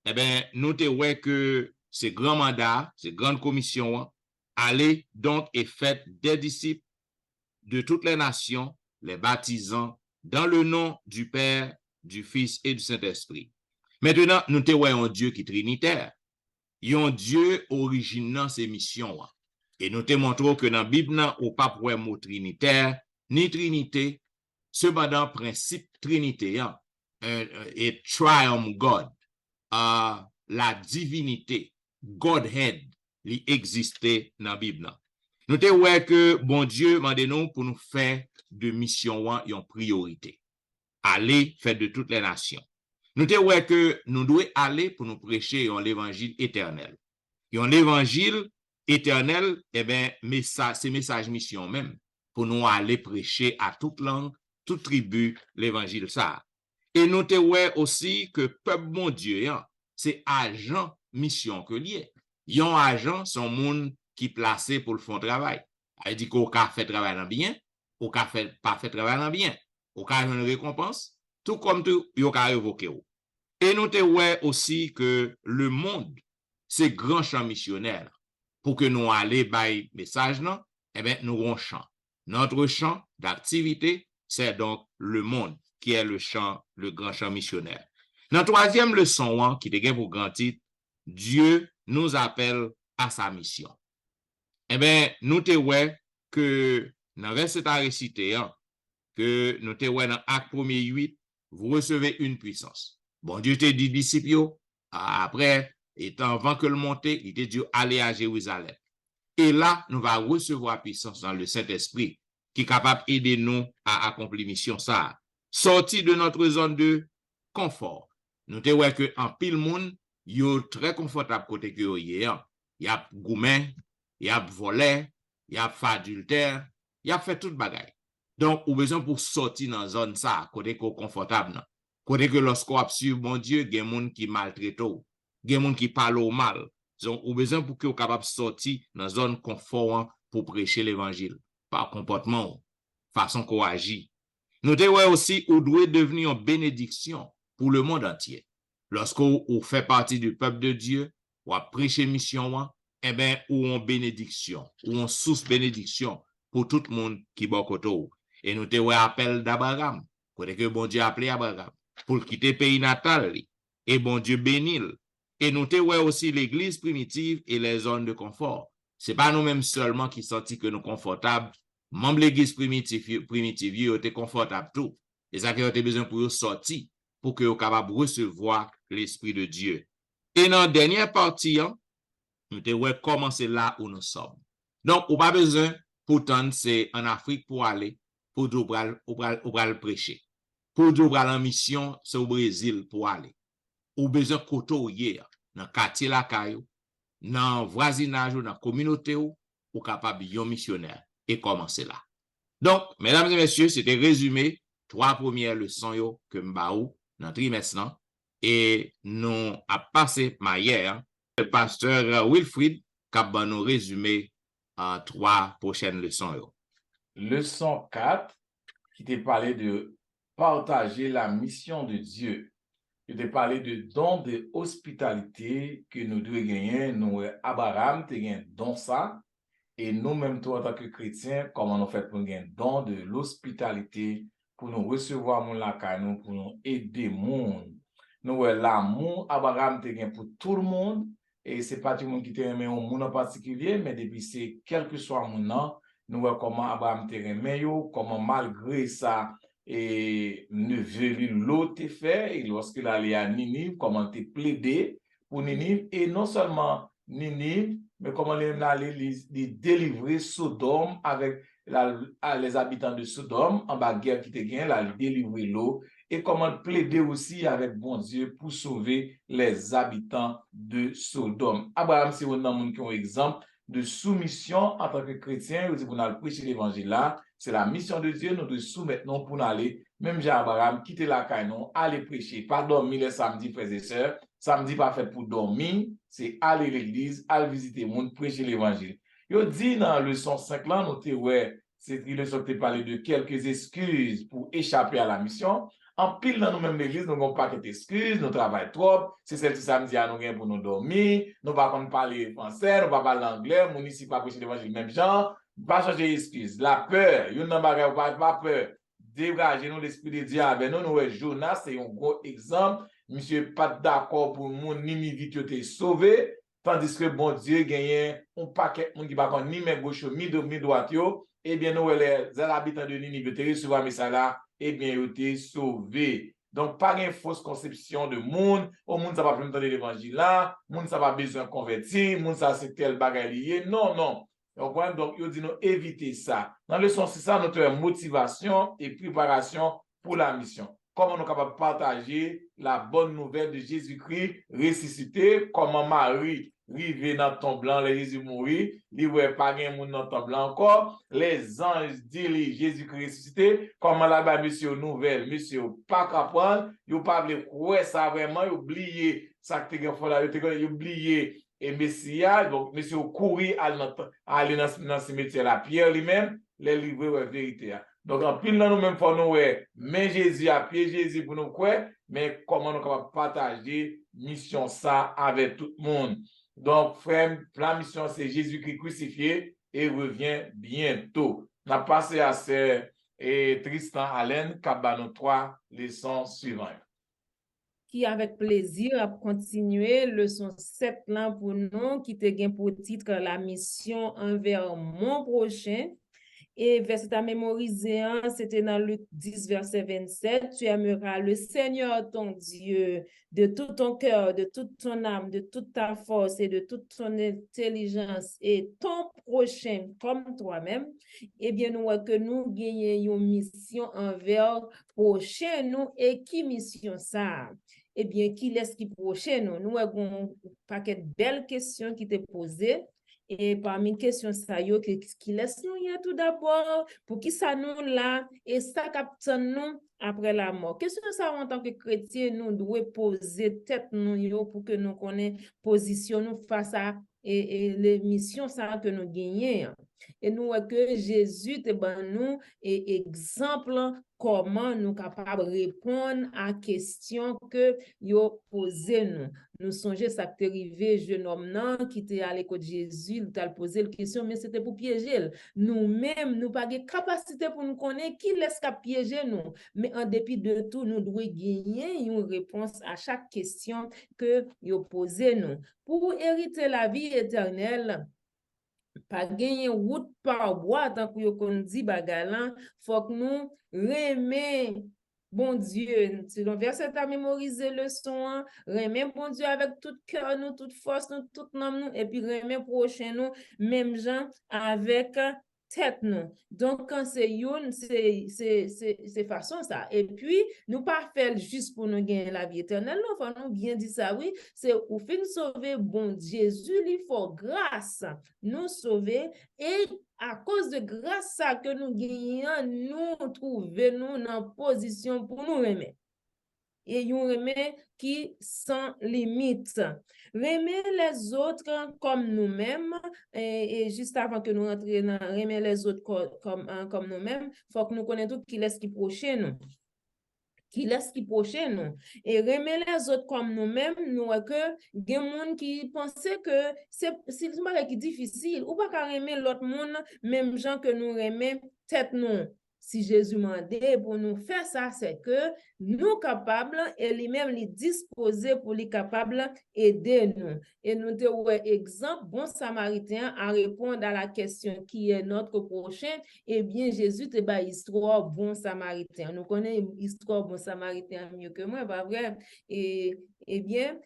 eh bien, notez ouais que ces grands mandats, ces grandes commissions, allez donc et faites des disciples de toutes les nations, les baptisant dans le nom du Père, du Fils et du Saint-Esprit. Maintenant, nous te voyons un Dieu qui est trinitaire. Il y a un Dieu originant ces missions. Et nous te montrons que dans la Bible, au pas pour un mot trinitaire, ni trinité, cependant, principe trinité, et triumph God, la divinité, Godhead, li existait dans la Bible. Nous te ouais que bon Dieu m'a nous pour nous faire de mission en priorité. Aller faire de toutes les nations. Nous te ouais que nous devons aller pour nous prêcher l'évangile éternel. Et l'évangile éternel, eh bien, c'est message mission même pour nous aller prêcher à toute langue, toute tribu l'évangile ça. Et nous te ouais aussi que peuple bon Dieu, c'est agent mission que lié. Yon agent son monde qui placé pour le fond travail. Il dit qu'on a fait travail dans bien, ou qu'on pas fait travail dans bien, ou qu'on a une récompense, tout comme tout, yon a révoqué. Et nous te ouais aussi que le monde, c'est grand champ missionnaire. Pour que nous allions by message, non, eh bien, nous avons champ. Notre champ d'activité, c'est donc le monde, qui est le champ, le grand champ missionnaire. Dans la troisième leçon, qui est pour grand titre, Dieu nous appelle à sa mission. Eh bien, nous te ouais que dans verset à réciter, que nous te ouais dans Acte 1er 8, vous recevez une puissance. Bon Dieu te dit disciples, après, étant avant que le monter, il te dit aller à Jérusalem. Et là, nous allons recevoir puissance dans le Saint-Esprit qui est capable d'aider nous à accomplir mission ça. Sortir de notre zone de confort. Nous te ouais que en pile monde, yo très confortable côté que hier. Il y a gourmet, il y a volé, il y a fait adultère, il y a fait toute bagaille. Donc, ou besoin pour sortir dans zone ça, côté que confortable. Côté que lorsqu'on a su bon Dieu, il y a des gens qui maltraitent, il y a des gens qui parlent au mal. Donc, ou besoin pour que vous capable sortir dans zone confort pour prêcher l'évangile par comportement, façon qu'on agit. Nous devons aussi ou doit devenir une bénédiction pour le monde entier. Lorsqu'on fait partie du peuple de Dieu, ou à prêcher mission, eh bien, ou en bénédiction, ou en source bénédiction pour tout le monde qui est côté. Et nous te appel d'Abraham. Côté que bon Dieu a appelé Abraham. pour quitter pays natal, et bon Dieu bénil. Et nous te ouais aussi l'église primitive et les zones de confort. C'est pas nous-mêmes seulement qui senti que nous confortables. Membre l'église primitive, ils étaient confortables tout. Et ça qui a besoin pour eux sortir, pour que vous capable recevoir l'Esprit de Dieu. Et dans la dernière partie, nous te ouais commencer là où nous sommes. Donc, ou pas besoin, pourtant, c'est en Afrique pour aller, pour le prêcher. Pour aller en mission, c'est au Brésil pour aller. Ou besoin koto hier, dans le quartier la caillou, dans le voisinage ou dans la communauté ou capable de missionnaire et commencer là. Donc, mesdames et messieurs, c'était résumé 3 premières leçons que m'baou dans trimestre et nous a passé hier le pasteur Wilfried qui a nous résumé 3 prochaines leçons. Leçon 4 qui t'a parlé de partager la mission de Dieu. Je t'ai parlé de don de hospitalité que nous devons gagner. Nous, Abraham, tu as don ça. Et nous-mêmes, toi, en tant que chrétiens, comment nous faisons pour gagner don de l'hospitalité, pour nous recevoir mon lacaille, pour nous aider le monde. Nous, l'amour, Abraham, tu as pour tout le monde. Et ce n'est pas tout le monde qui t'a aimé un monde en particulier, mais depuis c'est quel que soit mon nom, nous voyons comment Abraham t'a aimé, comment malgré ça, et neveu l'autre fait, et lorsqu'il allait à Ninive, comment t'es plaidé pour Ninive, et non seulement Ninive, mais comment il allait les délivrer Sodome avec les habitants de Sodome, en bas guerre qui te gagne, là, délivrer l'eau, et comment plaider aussi avec bon Dieu pour sauver les habitants de Sodome. Abraham, c'est un exemple de soumission en tant que chrétien, pour nous prêcher l'évangile là, c'est la mission de Dieu, nous devons soumettre nous pour nous aller, même Jean-Abraham, quitter la caille, aller prêcher, pas dormir les samedis, frères et sœurs, samedi pas fait pour dormir, c'est aller à l'église, aller visiter le monde, prêcher l'évangile. Il dit dans le leçon 5 là, notez, ouais, c'est une leçon qui parle de quelques excuses pour échapper à la mission. En pile dans nous-mêmes l'église, nous n'avons pas d'excuses, nous travaillons trop, c'est celle qui samedi à nous pour nous dormir, nous ne pouvons pas parler français, nous ne pouvons pas parler anglais, nous ici pas prêcher l'évangile même genre, pas changer d'excuses. La peur, il n'y a pas peur. Dégager nous l'esprit de Dieu avec nous, nous, Jonas, c'est un gros exemple. Monsieur pas d'accord pour mon Ninive qui sauvé, tandis que bon Dieu gagne un paquet de monde qui va ni main gauche ni droite, et bien nous les habitants de Ninive te recevoir message là, et bien ils été sauvés. Donc pas une fausse conception de monde, au monde ça va plus entendre l'évangile là, monde ça va besoin convertir, monde ça c'est tel bagage lié. Non non. Donc il dit nous éviter ça. Dans le sens c'est ça notre motivation et préparation pour la mission. Comment nous sommes capables de partager la bonne nouvelle de Jésus-Christ ressuscité, comment Marie rive dans ton blanc, les Jésus mourir, il n'y a pas de monde dans ton blanc encore, les anges disent Jésus-Christ ressuscité, comment là-bas, monsieur nouvelle, monsieur pas capable, il pas croire ça vraiment, il oublié ça que tu as fait, il oublié et Messia, donc monsieur courir aller dans le cimetière la pierre lui-même, les livrer la vérité. Donc, en pile, nous même pour nous, mais Jésus à pied, Jésus pour nous quoi, mais comment nous capables partager mission ça avec tout le monde. Donc, frère, la mission, c'est Jésus-Christ crucifié et revient bientôt. On a passé à Tristan Allen, qui a nos 3 leçons suivantes. Qui avec plaisir a continué leçon 7 là pour nous, qui te gagne pour titre la mission envers mon prochain. Et verset à mémoriser, c'était dans Luc 10, verset 27, tu aimeras le Seigneur ton Dieu de tout ton cœur, de toute ton âme, de toute ta force et de toute ton intelligence et ton prochain comme toi-même. Eh bien, nous que nous gagnons une mission envers prochain nous et qui mission ça? Eh bien, qui laisse qui prochain nous? Nous avons un paquet de belles questions qui te posées. Et parmi les questions, ça qui laisse nous y tout d'abord, pour qui ça nous là, et ça capte nous après la mort. Question ça en tant que chrétien, nous devons poser tête nous pour que nous connaissions position nous face à et les missions ça que nous gagnons. Et nous que Jésus te ban nous et exemple comment nous capables répondre à question que yo posé nous. nous songeons ça qui est arrivé, jeune homme qui était à l'école de Jésus, il t'a posé la question, mais c'était pour piéger. Nous-mêmes, nous pas de capacité pour nous connaître qui laisse qu'à piéger nous. Mais en dépit de tout, nous devons gagner une réponse à chaque question que vous posez nous. Pour hériter la vie éternelle, pas gagner route par bois, tant que qu'on dit bagalan, faut que nous remet bon Dieu. Si l'on verset à mémoriser le son, remet bon Dieu avec tout cœur, nous, toute force, nous, tout nom, nous, et puis remet prochain nous, même gens avec tête nous. Donc, quand c'est une, c'est façon ça. Et puis, nous pas faire juste pour nous gagner la vie éternelle, non, faut nous bien dire ça, oui, c'est au fin de sauver bon Jésus, il faut grâce nous sauver et à cause de grâce ça que nous gagnons, nous trouver nous en position pour nous remettre. Et un remet qui sans limite. Remet les autres comme nous-mêmes, et juste avant que nous rentrions dans remet les autres comme nous-mêmes, il faut que nous connaissions qui laisse qui prochain nous. Qui laisse qui prochain nous. Et remet les autres comme nous-mêmes, nous que des gens qui pensaient que c'est un qui difficile, ou pas qu'à remet l'autre monde, même gens que nous remet tête nous. Si Jésus m'a dit pour nous faire ça, c'est que nous capables et lui-même les disposer pour les capables aider nous. Et nous avons exemple, bon samaritain à répondre à la question qui est notre prochain. Eh bien, Jésus te bat histoire bon samaritain. Nous connaissons l'histoire bon samaritain mieux que moi, pas vrai? Eh bien,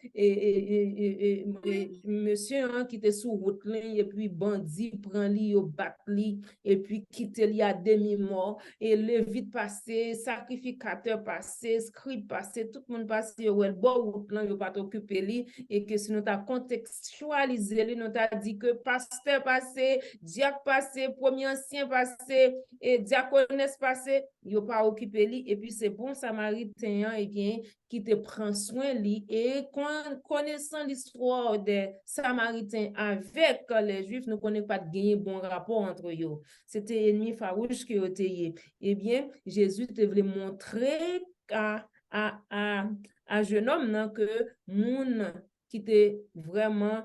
monsieur qui était sous route, et puis bandit prend li, au bat li, et puis quitte li à demi-mort, et lévite passé, sacrificateur passé, scribe passé, tout le monde passé, ou el bon route là, yo pas t'occuper li, et que si nous t'a contextualisé li, nous t'a dit que pasteur passé, diacre passé, premier ancien passé, et diaconesse passé, yo pas occupé li, et puis c'est bon samaritain, et bien, qui te prend soin li, et connaissant l'histoire des Samaritains avec les Juifs, nous connaissons pas de gagner bon rapport entre eux. C'était ennemi farouche qui était. Eh bien, Jésus te voulait montrer à jeune homme non, que moun qui était vraiment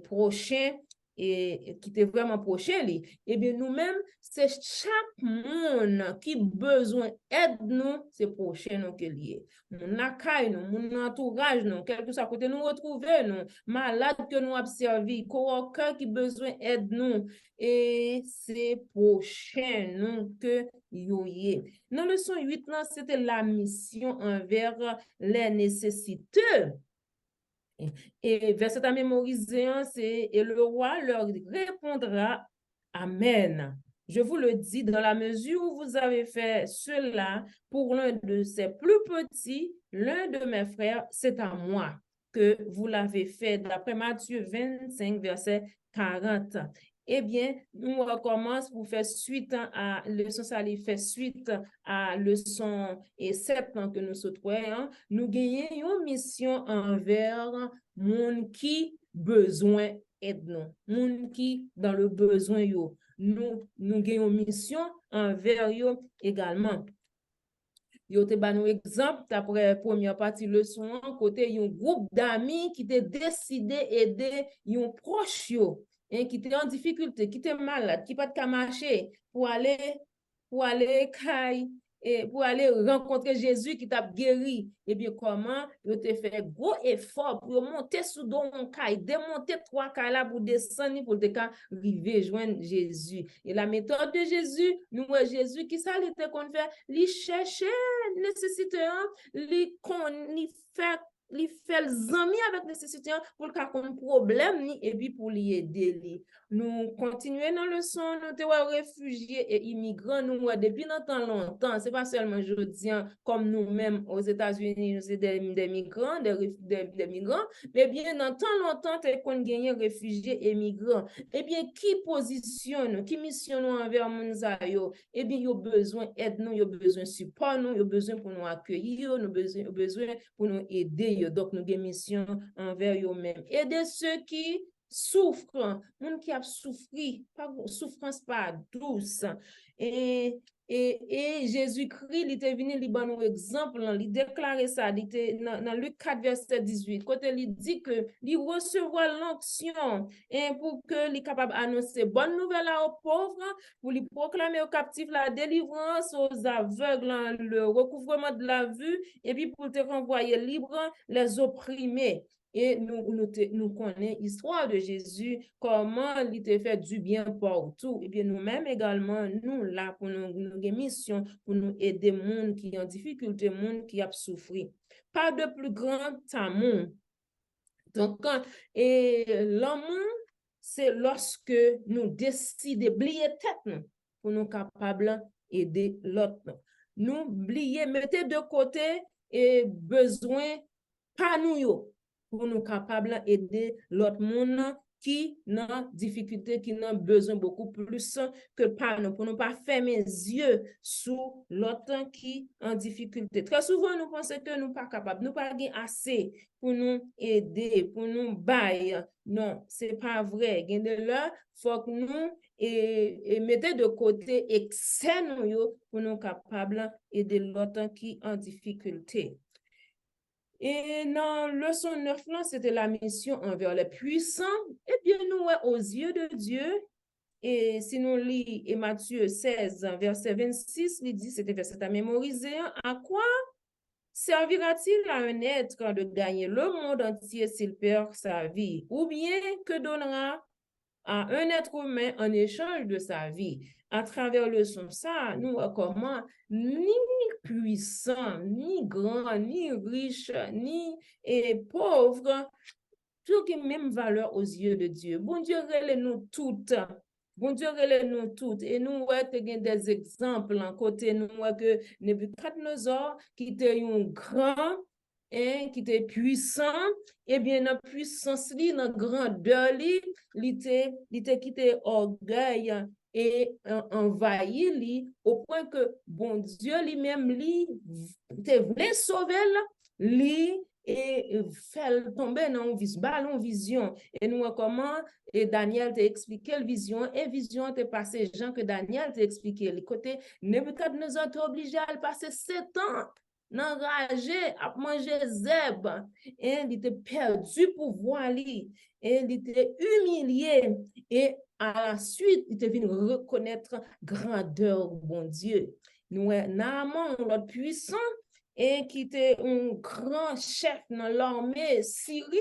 prochain et qui était vraiment prochain li. Eh bien, nous-mêmes, c'est chaque monde qui besoin aide nous, c'est prochain nous que lié. Mon accueil nous, mon entourage nous, quel que soit côté nous retrouver nous, malade que nous observer, coworker qui besoin aide nous, et c'est prochain nous que yoye. Dans le leçon 8 là, c'était la mission envers les nécessiteux. Et verset à mémoriser, c'est « Et le roi leur répondra, Amen. Je vous le dis, dans la mesure où vous avez fait cela pour l'un de ses plus petits, l'un de mes frères, c'est à moi que vous l'avez fait. » D'après Matthieu 25, verset 40. Eh bien, nous recommence pour faire suite à leçon ça fait suite à leçon et 7 que nous souhaitons. Nous gagnons une mission envers monde qui besoin aide nous, monde qui dans le besoin yo. Nous gagnons une mission envers yo également. Yo te ba nous exemple après première partie leçon côté un groupe d'amis qui te décidé aider un proche yo. Qui était en difficulté, qui était malade, qui pas de marcher pour aller rencontrer Jésus qui t'a guéri. Et bien comment il te fait gros effort pour monter sous don caille, démonter 3 cailles là pour descendre pour te arriver joindre Jésus. Et la méthode de Jésus, nous voyons Jésus qui ça il te qu'on fait, il chercher nécessité, il fait les amis avec nécessité pour qu'il y ait un problème et puis pour lui aider. Nous continuons dans le son, nous sommes réfugiés et immigrants, nous depuis longtemps, c'est pas seulement aujourd'hui comme nous-mêmes aux États-Unis, nous sommes des migrants, des migrants, mais bien dans tant longtemps, qu'on gagne réfugiés et migrants. Et bien, qui positionne, qui missionne envers Mounzayo, et bien, il y a besoin d'aide, nous, il y a besoin de support, nous, il y a besoin pour nous accueillir, nous besoin pour nous aider. Donc, nous avons une mission envers eux-mêmes. Aider ceux qui souffrent, monde qui a souffert, souffrance pas douce. Et Et Jésus-Christ, il était venu, il donne un exemple, il déclarait ça, il était dans Luc 4, verset 18, côté il dit que il recevra l'onction et pour que il capable d'annoncer bonne nouvelle aux pauvres, pour lui proclamer aux captifs la délivrance, aux aveugles le recouvrement de la vue, et puis pour te renvoyer libre les opprimés. Et nous connaissons l'histoire de Jésus, comment il te fait du bien partout. Et bien nous-mêmes également, nous là pour nous mission, pour nous aider les gens qui sont en difficulté, les gens qui ont souffert. Pas de plus grand amour. Donc, l'amour, c'est lorsque nous décidons d'oublier tête pour nous capables d'aider l'autre. Nous oublier, mettez de côté et besoin pas nous pour nous capables d'aider l'autre monde qui n'a difficulté, qui n'a besoin beaucoup plus que pas nous, pour ne pas fermer les yeux sur l'autre qui en difficulté. Très souvent, nous pensons que nous pas capables, nous pas assez pour nous aider, pour nous bailler. Non, c'est pas vrai. De là, faut que nous mettez de côté excès nous pour nous capables d'aider l'autre qui en difficulté. Et dans leçon 9, c'était la mission envers les puissants. Eh bien, nous, aux yeux de Dieu, et si nous lisons Matthieu 16, verset 26, il dit, c'était verset à mémoriser, à quoi servira-t-il à un être de gagner le monde entier s'il perd sa vie? Ou bien que donnera à un être humain en échange de sa vie? À travers le son, ça, nous, comment ni puissant, ni grand, ni riche, ni pauvre, tout qui même valeur aux yeux de Dieu. Bon Dieu, relève-nous toutes. Bon Dieu, relève-nous toutes. Et nous, avons des exemples en côté, nous, que Nebuchadnezzar, qui était un grand, qui était puissant, et bien, dans puissance, dans grandeur, il était quitté orgueil et envahi lui au point que bon Dieu lui-même te voulait sauver lui et fait tomber dans une vision. Et nous comment et Daniel t'a expliqué la vision et vision t'est passé Jean que Daniel t'a expliqué le côté Nebuchadnezzar t'est obligé à passer 7 ans enragé à manger zèbre et il était perdu pour voir lui et il était humilié et à la suite il était venu reconnaître grandeur bon Dieu. Nous Naaman l'autre puissant et qui était un grand chef dans l'armée Syrie,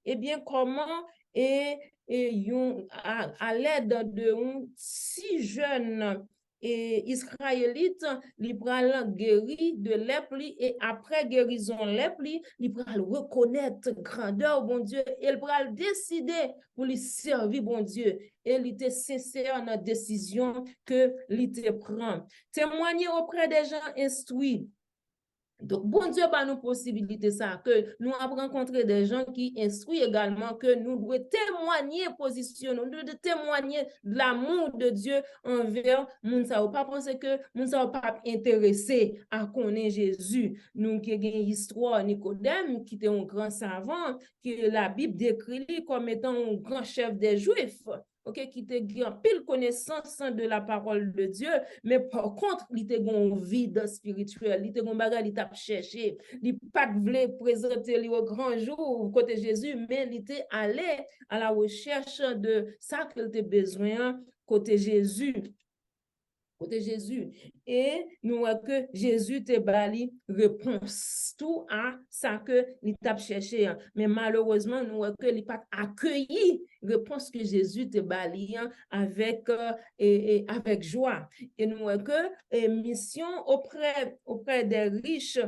et bien comment à l'aide de 6 jeunes et Israélites, ils pral guéri de lèpre et après guérison lèpre, ils pral reconnaître grandeur bon Dieu et ils pral décider pour lui servir bon Dieu et il était sincère dans la décision que il te prend. Témoigner auprès des gens instruits. Donc, bon Dieu, par nos possibilités, ça, que nous avons rencontré des gens qui instruisent également que nous devons témoigner position, nous devons témoigner de l'amour de Dieu envers nous. Ça ne pas penser que nous ne sommes pas intéressés à connaître Jésus. Nous qui avons une histoire, Nicodème, qui était un grand savant, que la Bible décrit comme étant un grand chef des Juifs. Okay, qui te gagne pile connaissance de la parole de Dieu, mais par contre, il te gon vide spirituel, il te gon bagage, il t'a cherché, il pas voulait présenter lui au grand jour côté Jésus, mais il était allé à la recherche de ça qu'il avait besoin côté Jésus. Côté Jésus. Et nous voyons que Jésus te bali réponse tout à ça que il t'a cherché. Mais malheureusement, nous voyons que il pas accueilli réponse que Jésus te bali avec avec joie. Et nous voyons que mission auprès des riches.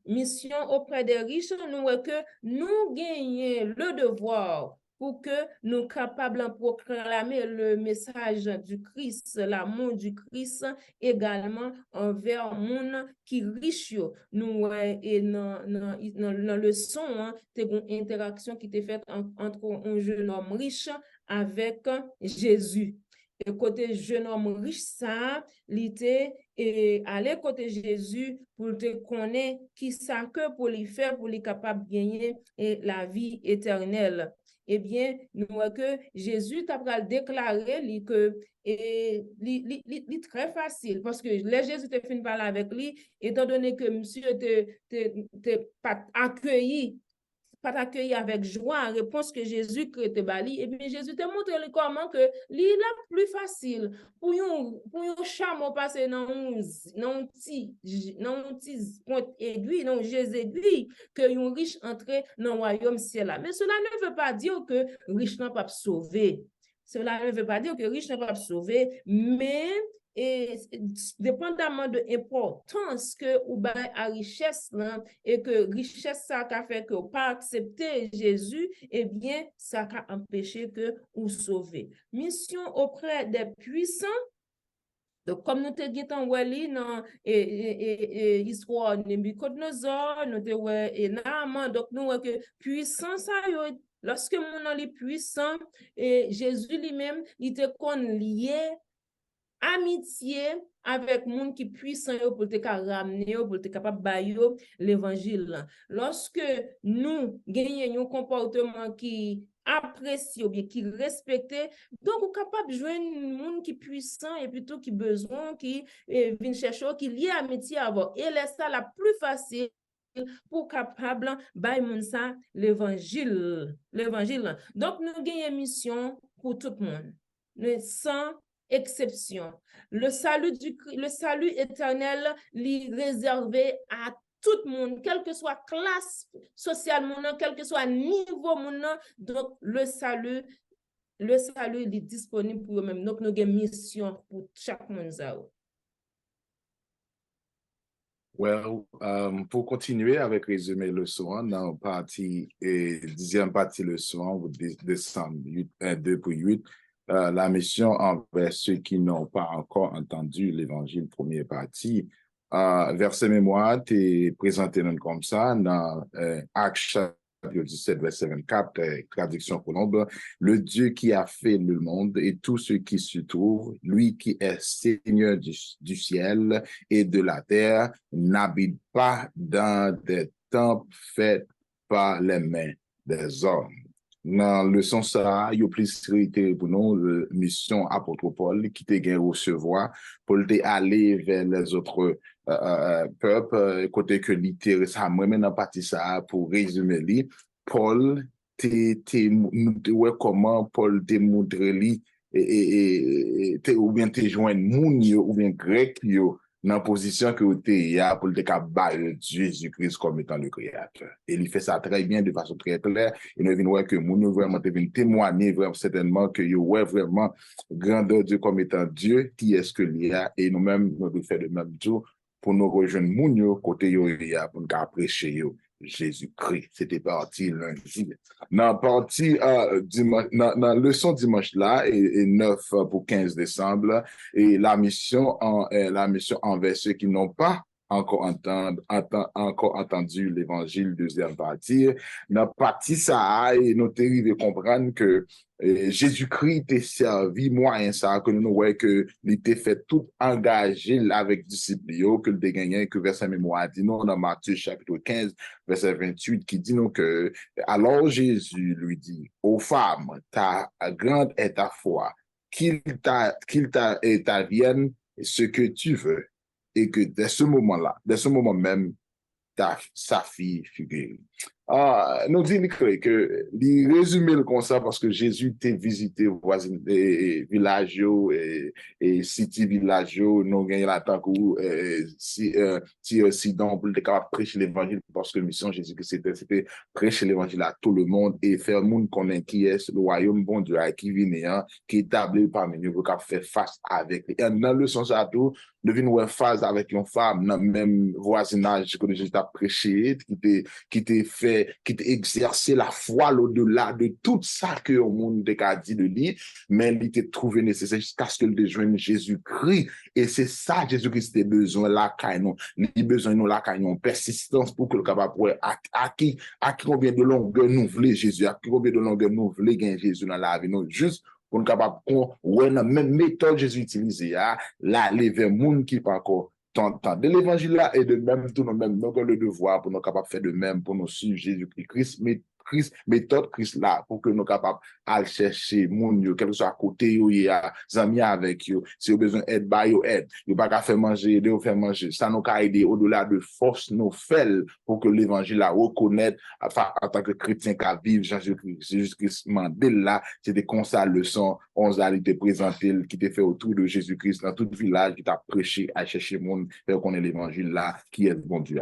Mission auprès des riches, nous voyons que nous gagnons le devoir pour que nous soyons capables de proclamer le message du Christ, l'amour du Christ également envers les gens qui sont riches. Nous, et dans la leçon, c'est une interaction qui est faite entre un jeune homme riche avec Jésus. Et côté jeune homme riche, ça, il était aller côté Jésus pour te connaître qui ça que pour lui faire, pour lui capable de gagner la vie éternelle. eh bien, nous voyons que Jésus t'a déclaré lui que li très facile parce que les Jésus te fin parler avec lui, étant donné que monsieur te pas accueilli avec joie en réponse que Jésus te bali, et bien Jésus te montre comment que l'île la plus facile pour un chameau passer dans un petit point aiguille, dans Jésus aiguille, que un riche entre dans le royaume ciel là. Mais cela ne veut pas dire que riche n'a pas sauvé. Cela ne veut pas dire que riche n'a pas sauvé, mais et dépendamment de l'importance que ou bail à richesse là, et que richesse ça a fait que ou pas accepter Jésus, eh bien ça a empêché que ou sauver. Mission auprès des puissants. Donc, comme nous te dit en Wally dans l'histoire de Nebuchadnezzar, nous te et Naaman, donc nous voyons que puissance lorsque mon est puissant, et Jésus lui-même, il était lié amitié avec monde qui puissant pour te ramener pour te capable bailler l'évangile. Lorsque nous gagnons un comportement qui apprécie ou bien qui respecte, donc on capable de joindre monde qui puissant et plutôt qui besoin qui vient chercher qui lié amitié avant et laisse ça la plus facile pour capable bailler moun ça l'évangile. Donc nous gagnons mission pour tout le monde. Sans exception. Le salut éternel est réservé à tout le monde, quelle que soit classe sociale, quel que soit niveau. Donc, le salut est disponible pour eux-mêmes. Donc, nous avons une mission pour chaque monde. Well, pour continuer avec résumé leçon, dans partie deuxième partie leçon, décembre 2 pour 8, la mission envers ceux qui n'ont pas encore entendu l'évangile, première partie. Verset mémoire, t'es présenté comme ça dans Actes chapitre 17, verset 24, traduction Colombe. Le Dieu qui a fait le monde et tout ce qui s'y trouve, lui qui est Seigneur du ciel et de la terre, n'habite pas dans des temples faits par les mains des hommes. Dans le sens ça, il y a plus pour nous, mission apôtre Paul qui te gain recevoir pour aller vers les autres peuples, côté que littéraire, ça, moi, maintenant, partie ça, pour résumer, Paul, comment Paul te montre li, ou bien te joindre moun yo, ou bien grec yo, dans la position que tu es pour le Jésus-Christ comme étant le créateur. Et il fait ça très bien, de façon très claire. Il ne vient voir que nous vraiment témoigner vraiment certainement que il ouais vraiment grandeur Dieu comme étant Dieu, qui est-ce que il y a, et nous-mêmes, nous devons faire le même tour pour nous rejoindre moun côté yo pour nous prêcher yo Jésus-Christ. C'était parti lundi. Dans partie dans leçon dimanche là et 9 pour 15 décembre et la mission envers ceux qui n'ont pas encore entendu l'évangile, deuxième partie. Dans partie ça et nous arrivons à comprendre que Jésus-Christ t'a servi moyen ça que nous voyons que il t'a fait tout engagé avec disciples que le gagné que verset mémoire dit non dans Matthieu chapitre 15 verset 28 qui dit non que alors Jésus lui dit aux femmes ta grande est ta foi qu'il t'advienne ce que tu veux et que dès ce moment même sa fille figure. Nous disons que il résume comme ça parce que Jésus t'a visité voisin village et city village nous gagné la temps où si donc pour être capable prêcher l'évangile parce que mission Jésus que c'était prêcher l'évangile à tout le monde et faire monde connaître qui est le royaume bon Dieu qui vient qui est établi parmi nous pour faire face avec et dans le sens à tout devine une phase avec une femme dans même voisinage que Jésus a prêché qui t'a exercé la foi au-delà de tout ça que le monde a dit de lui, mais il t'a trouvé nécessaire jusqu'à ce qu'il rejoigne Jésus-Christ. Et c'est ça, Jésus-Christ a besoin là, il a besoin de là, une persistance pour que le capable à qui combien de longueur nous voulons Jésus, à qui combien de longueur nous voulons gagner Jésus dans la vie, non, juste pour nous capable, ouais, la même méthode Jésus utilisé, là, aller vers le monde qui pas encore tant de l'évangile là et de même tout nous même nous avons le devoir pour nous capables de faire de même pour nous suivre Jésus-Christ mais Christ, méthode Christ là, pour que nous capables à chercher moun yo, quel que soit côté yo, y a amis avec yo, si vous besoin d'aide, bah yo aide, yo pas qu'à faire manger, de faire manger, ça nous a aidé au-delà de force nous fait pour que l'évangile la reconnaître, enfin, en tant que chrétien qui vivent Jésus-Christ Mandela, c'était comme ça leçon, 11 ans, il était présenté, qui était fait autour de Jésus-Christ dans tout village, qui t'a prêché à chercher monde, faire connaître l'évangile là, qui est bon Dieu.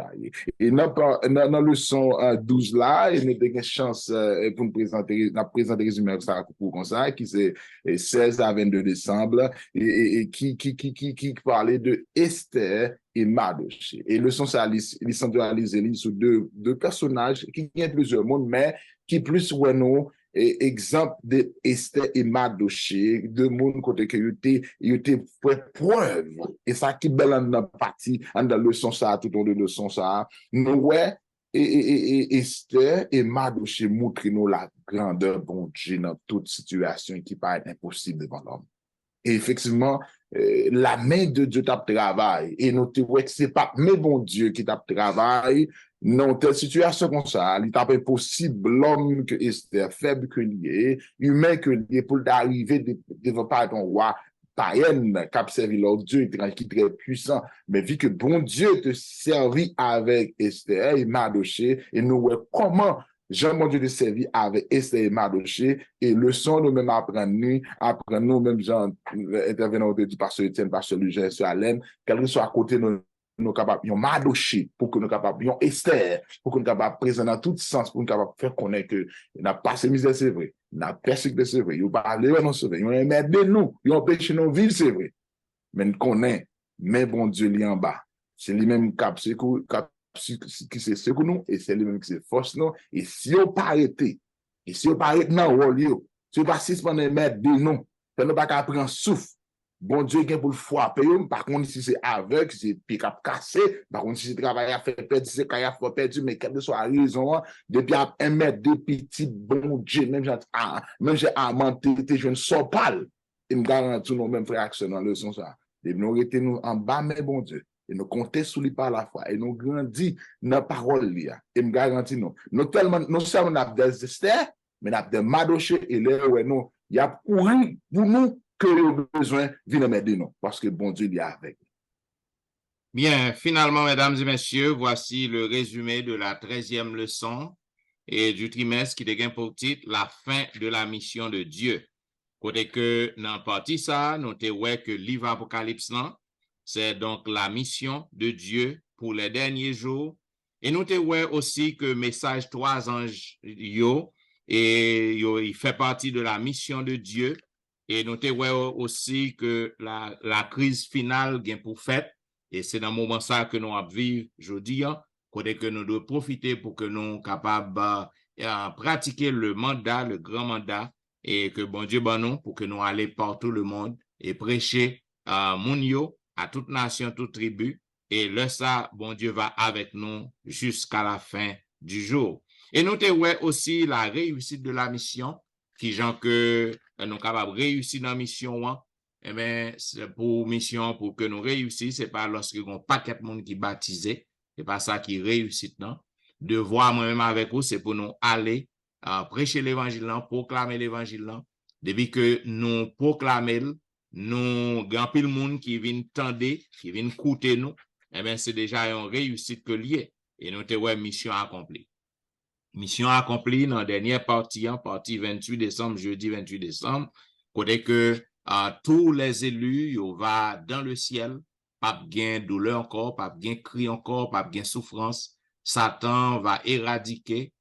Et dans leçon 12 là, il nous a une chance pour nous présenter, résumé ça pour comme ça, qui c'est 16 à 22 décembre, et qui parlait de Esther et Mardoché. Et leçon ça, il centralise sur deux personnages qui ont plusieurs mondes, mais qui plus ouais nous, exemple de Esther et Mardoché, deux mondes côté que ils étaient preuve. Et ça qui belle en partie, en la leçon ça, tout au long de leçon ça, nous ouais, et Esther et Mardoché montrent nous la grandeur bon Dieu dans toute situation qui paraît impossible devant l'homme. Et effectivement, la main de Dieu tape travail. Et nous te voyons que c'est pas mais bon Dieu qui tape travail. Non, telle situation comme ça, il tape impossible l'homme que Esther, faible que lié, humain que lié, pour d'arriver devant pas ton roi, païenne, qui a servi leur Dieu, qui est très puissant. Mais vu que bon Dieu te servit avec Esther et Mardoché, et nous voyons comment Jean, mon Dieu, de servir avec Esther et Mardoché, et leçon nous-mêmes apprendre nous-mêmes, Jean, intervenant au du pasteur Etienne, pasteur Lugin, sur Alain, quel que soit à côté nous capables, yon Mardoché, pour que nous capables, yon Esther, pour que nous capables présenter dans tout sens, pour nous capables faire connaître que n'a pas ces misères, c'est vrai, n'a persécuté, c'est vrai, yon parlé, non, c'est vrai, yon aimé de nous, yon empêché nos villes, c'est vrai, mais nous connaissons, mais bon Dieu, li en bas, c'est lui-même qui c'est ce que nous, et c'est lui-même qui c'est force nous, et si on pas arrêté, non, si on pas suspendre mettre de nous, ça ne pas qu'à prendre souffle, bon Dieu, qui pour le frapper, par contre, si c'est aveugle, si c'est pick-up cassé, par contre, si c'est travail à faire perdre, si c'est qu'il a fait perdre, mais quelle que soit la raison, depuis à un mètre, deux petits, bon Dieu, même j'ai menté, je ne sors pas, et me garantis nos mêmes réactions dans le sens ça. Et nous arrêtons nous en bas, mais bon Dieu. Et nous comptons sur lui par la foi. Et nous grandissons dans la parole. Et nous garantissons nous. Non seulement nous avons des Esther, mais nous avons des Mardoché. Et là, il y a pour nous que nous avons besoin de venir m'aider nous. Parce que bon Dieu est avec nous. Bien, finalement, mesdames et messieurs, voici le résumé de la 13e leçon et du trimestre qui dégaine pour titre la fin de la mission de Dieu. Côté que dans la partie ça, nous avons que le livre Apocalypse là, c'est donc la mission de Dieu pour les derniers jours. Et nous avons aussi que message 3 anges, il fait partie de la mission de Dieu. Et nous avons aussi que la crise finale vient pour fait. Et c'est dans le moment ça que nous vivons aujourd'hui, côté que nous devons profiter pour que nous soyons capables de pratiquer le mandat, le grand mandat, et que bon Dieu ben nous, pour que nous allions par tout le monde et prêcher Mounio, à toute nation, toute tribu, et là, ça, bon Dieu va avec nous jusqu'à la fin du jour. Et nous avons aussi la réussite de la mission, qui genre que nous sommes capables de réussir dans la mission, eh bien, pour mission, pour que nous réussissions, ce n'est pas lorsque nous avons un paquet de monde qui est baptisé, ce n'est pas ça qui réussit, non. De voir moi-même avec vous, c'est pour nous aller prêcher l'évangile, proclamer l'évangile, depuis que nous proclamons, nous, grand pile monde qui vient tendre, qui vient écouter nous, eh bien, c'est déjà une réussite que lié. Et nous avons mission accomplie. Mission accomplie dans la dernière partie, partie 28 décembre, jeudi 28 décembre, côté que tous les élus, ils vont dans le ciel, pas de douleur encore, pas de cri encore, pas de souffrance. Satan va éradiquer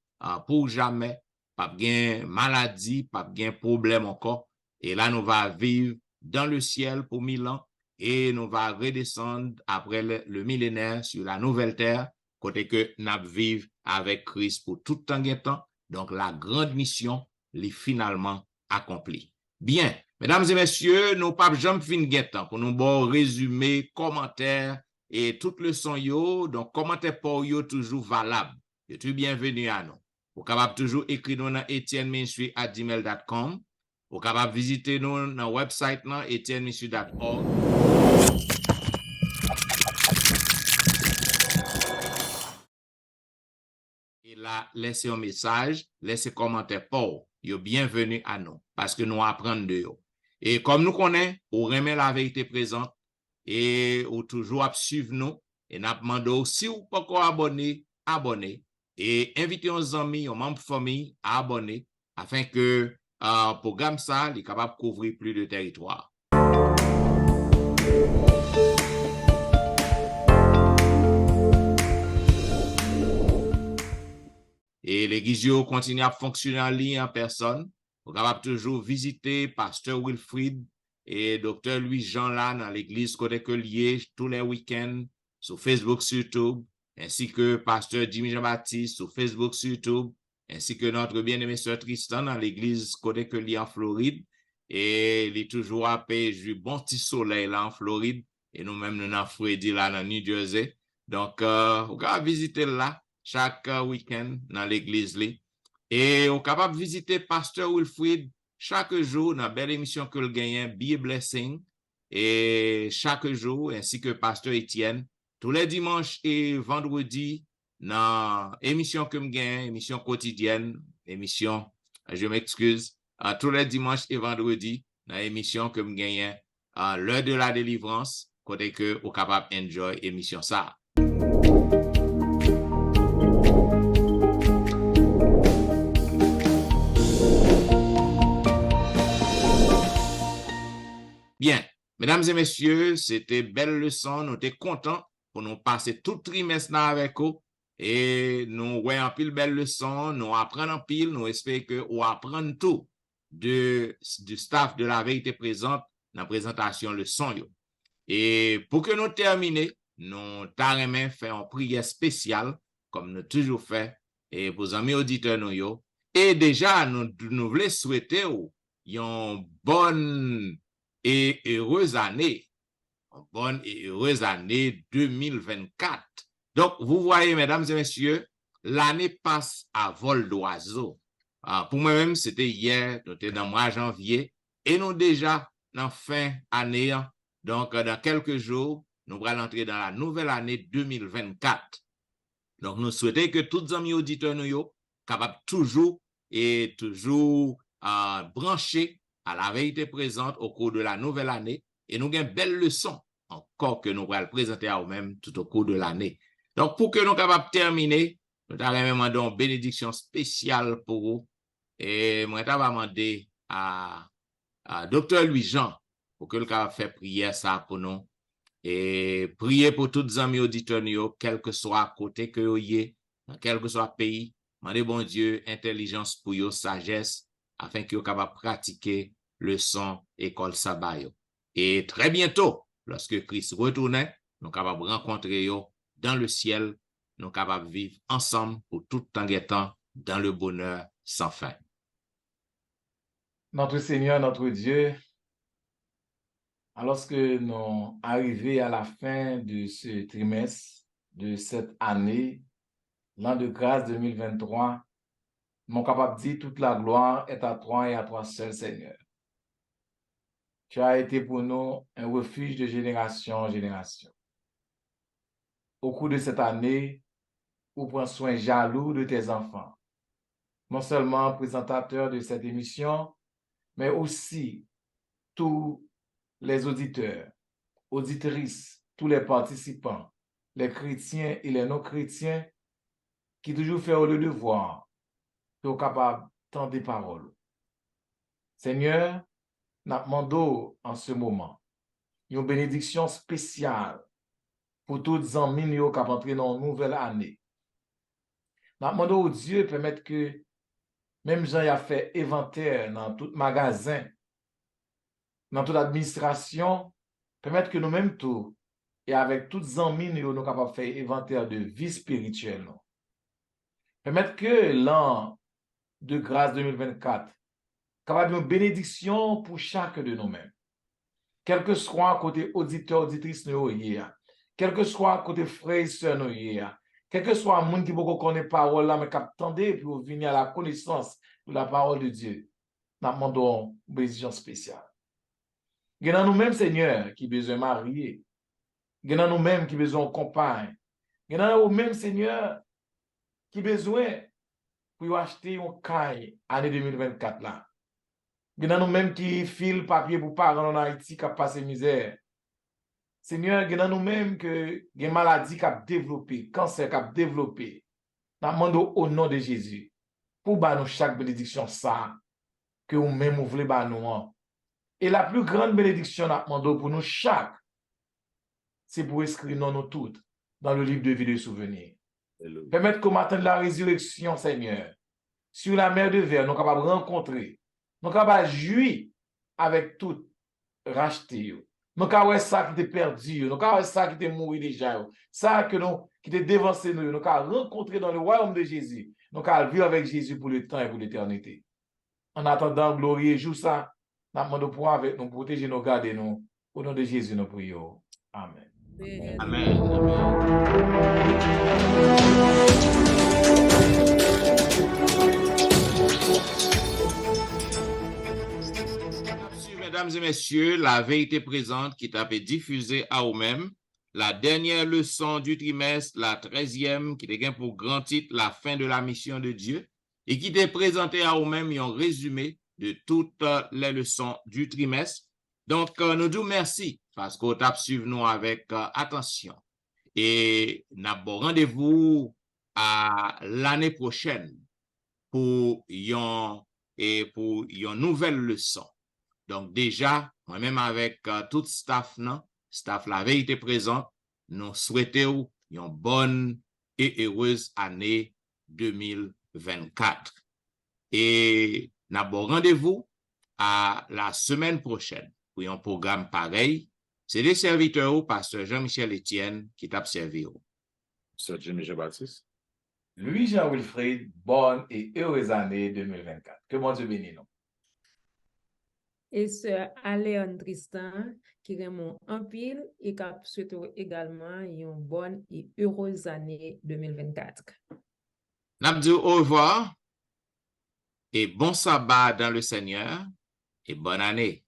pour jamais, pas de maladie, pas de problème encore. Et là, nous va vivre dans le ciel pour 1000 ans et nous va redescendre après le millénaire sur la nouvelle terre, côté que nous vivons avec Christ pour tout temps et temps. Donc, la grande mission est finalement accomplie. Bien, mesdames et messieurs, nous pas jamais fin temps pour nous bon résumé, commentaires et toute leçon yo. Donc, commentaire pour yo toujours valable. Et tout bienvenue à nous. Vous capable toujours écrire nous dans etienneministry@gmail.com. Vous êtes capable de visiter nous dans le website etienneministry.org. Et là, laisser un message, laisser commentaire pour yo bienvenue à nous parce que nous apprenons de yo. Et comme nous connaissons, on remet la vérité présente et ou toujours à suivre nous et n'a demandé si ou pas encore abonner et inviter nos amis, nos membres de famille à abonner afin que programme ça est capable de couvrir plus de territoire. Et l'église continue à fonctionner en ligne en personne. Vous pouvez toujours visiter Pasteur Wilfrid et Dr. Louis-Jean là dans l'église côté que lié tous les week-ends sur Facebook, sur YouTube, ainsi que Pasteur Jimmy Jean-Baptiste sur Facebook, sur YouTube, ainsi que notre bien-aimé Sœur Tristan dans l'église côté que lié en Floride. Et il est toujours à paix du bon petit soleil là en Floride. Et nous-mêmes, nous avons Freddy là dans New Jersey. Donc, vous pouvez visiter là chaque week-end dans l'église. Et vous êtes capable de visiter Pasteur Wilfrid chaque jour dans la belle émission que le gagne, Be a Blessing. Et chaque jour, ainsi que Pasteur Étienne, tous les dimanches et vendredis, dans l'émission que je gagne, émission quotidienne, émission, je m'excuse, tous les dimanches et vendredis, dans l'émission que je gagne, l'heure de la délivrance, côté que vous êtes capable d'enjoy l'émission ça. Bien, mesdames et messieurs, c'était belle leçon. Nous sommes contents pour nous passer tout trimestre avec vous et nous voyons pile belle leçon, nous apprenons pile, nous espérons que vous apprenez tout du staff de la vérité présente dans la présentation leçon. Et pour que nous terminions, nous t'arrêtons faire une prière spéciale comme nous toujours fait et pour les amis auditeurs nous. Et déjà, nous voulons souhaiter une bonne et heureuse année. Une bonne et heureuse année 2024. Donc, vous voyez, mesdames et messieurs, l'année passe à vol d'oiseau. Pour moi-même, c'était hier, nous étions dans le mois de janvier, et nous déjà dans fin année. Donc, dans quelques jours, nous allons entrer dans la nouvelle année 2024. Donc, nous souhaitons que tous les amis auditeurs nous soient capables toujours branchés à la vérité présente au cours de la nouvelle année et nous avons une belle leçon encore que nous allons présenter à nous-mêmes tout au cours de l'année. Donc, pour que nous soyons capables de terminer, nous allons demander une bénédiction spéciale pour vous. Et moi, je vais demander à Dr. Louis-Jean pour que le capable faire prière ça pour nous. Et prier pour tous les amis auditeurs, quel que soit côté que vous y dans quel que soit pays. Demandez bon Dieu, intelligence pour vous, sagesse, afin que vous capable de pratiquer le son école sabbat. Et très bientôt, lorsque Christ retourne, nous sommes capables de rencontrer dans le ciel, nous sommes capables de vivre ensemble pour tout temps et temps dans le bonheur sans fin. Notre Seigneur, notre Dieu, alors que nous arrivons à la fin de ce trimestre, de cette année, l'an de grâce 2023, nous sommes capables de dire toute la gloire est à toi et à toi seul, Seigneur. Tu as été pour nous un refuge de génération en génération. Au cours de cette année, où prends soin jaloux de tes enfants, non seulement présentateurs de cette émission, mais aussi tous les auditeurs, auditrices, tous les participants, les chrétiens et les non-chrétiens qui toujours font le devoir, qui sont capables d'entendre des paroles. Seigneur, nous demandons en ce moment une bénédiction spéciale pour tous les amis qui ont entré dans une nouvelle année. Nous demandons au Dieu de permettre que même Jean a fait inventaire dans tout magasin, dans toute administration, permettre que nous-mêmes tout, et avec tous les amis, nous sommes capables de faire inventaire de vie spirituelle. Permettre que l'an de grâce 2024, capable de bénédiction pour chacun de nous-mêmes. Quel que soit côté auditeur, auditrice, quel que soit côté frère et sœur, quel que soit le monde qui ne connaît pas parole là, mais qui attendait pour venir à la connaissance de la parole de Dieu, nous demandons une bénédiction spéciale. Il y a nous-mêmes, Seigneur, qui besoin de marier. Il y a nous-mêmes qui besoin de compagne. Il y a nous-mêmes, Seigneur, qui besoin pour acheter un caille année 2024 là. Il y a nous-mêmes qui filent papier pour parents en Haïti qui passent misère. Seigneur, il y a nous-mêmes que des maladies qui ont développé, cancer qui ont développé. Nous demandons au nom de Jésus pour nous chaque bénédiction ça que nous-mêmes nous voulons nous. Et la plus grande bénédiction nous demandons pour nous chaque, c'est pour inscrire nous toutes dans le livre de vie de souvenirs. Permettre qu'au matin de la résurrection, Seigneur, sur la mer de verre, nous sommes capables de rencontrer, nous sommes capables de jouir avec tout racheté. Nous sommes capables de ça qui était perdu, nous sommes capables de ça qui était mort déjà, ça qui était dévancé nous, nous sommes rencontrer dans le royaume de Jésus, nous sommes vivre avec Jésus pour le temps et pour l'éternité. En attendant, glorieux jour ça, nous demandons pour avec nous protéger, nous garder nous. Au nom de Jésus, nous prions. Amen. Amen. Mesdames et messieurs, la vérité présente qui t'a fait diffuser à vous-même la dernière leçon du trimestre, la 13e, qui est pour grand titre la fin de la mission de Dieu et qui t'est présenté à vous-même un résumé de toutes les leçons du trimestre. Donc, nous disons merci parce que vous avez suivi nous avec attention. Et nous avons rendez-vous à l'année prochaine pour une nouvelle leçon. Donc, déjà, moi-même avec tout staff la vérité présente, nous souhaitons une bonne et heureuse année 2024. Et nous avons rendez-vous à la semaine prochaine pour un programme pareil. C'est des serviteurs, pasteur Jean-Michel Etienne, qui t'a servi. Sir Jimmy Jean-Baptiste. Louis-Jean Wilfrid, bonne et heureuse année 2024. Que mon Dieu bénisse nous. Et sœur Aléon Tristan, qui remonte en pile et qui souhaite également une bonne et heureuse année 2024. Nous disons au revoir et bon sabbat dans le Seigneur et bonne année.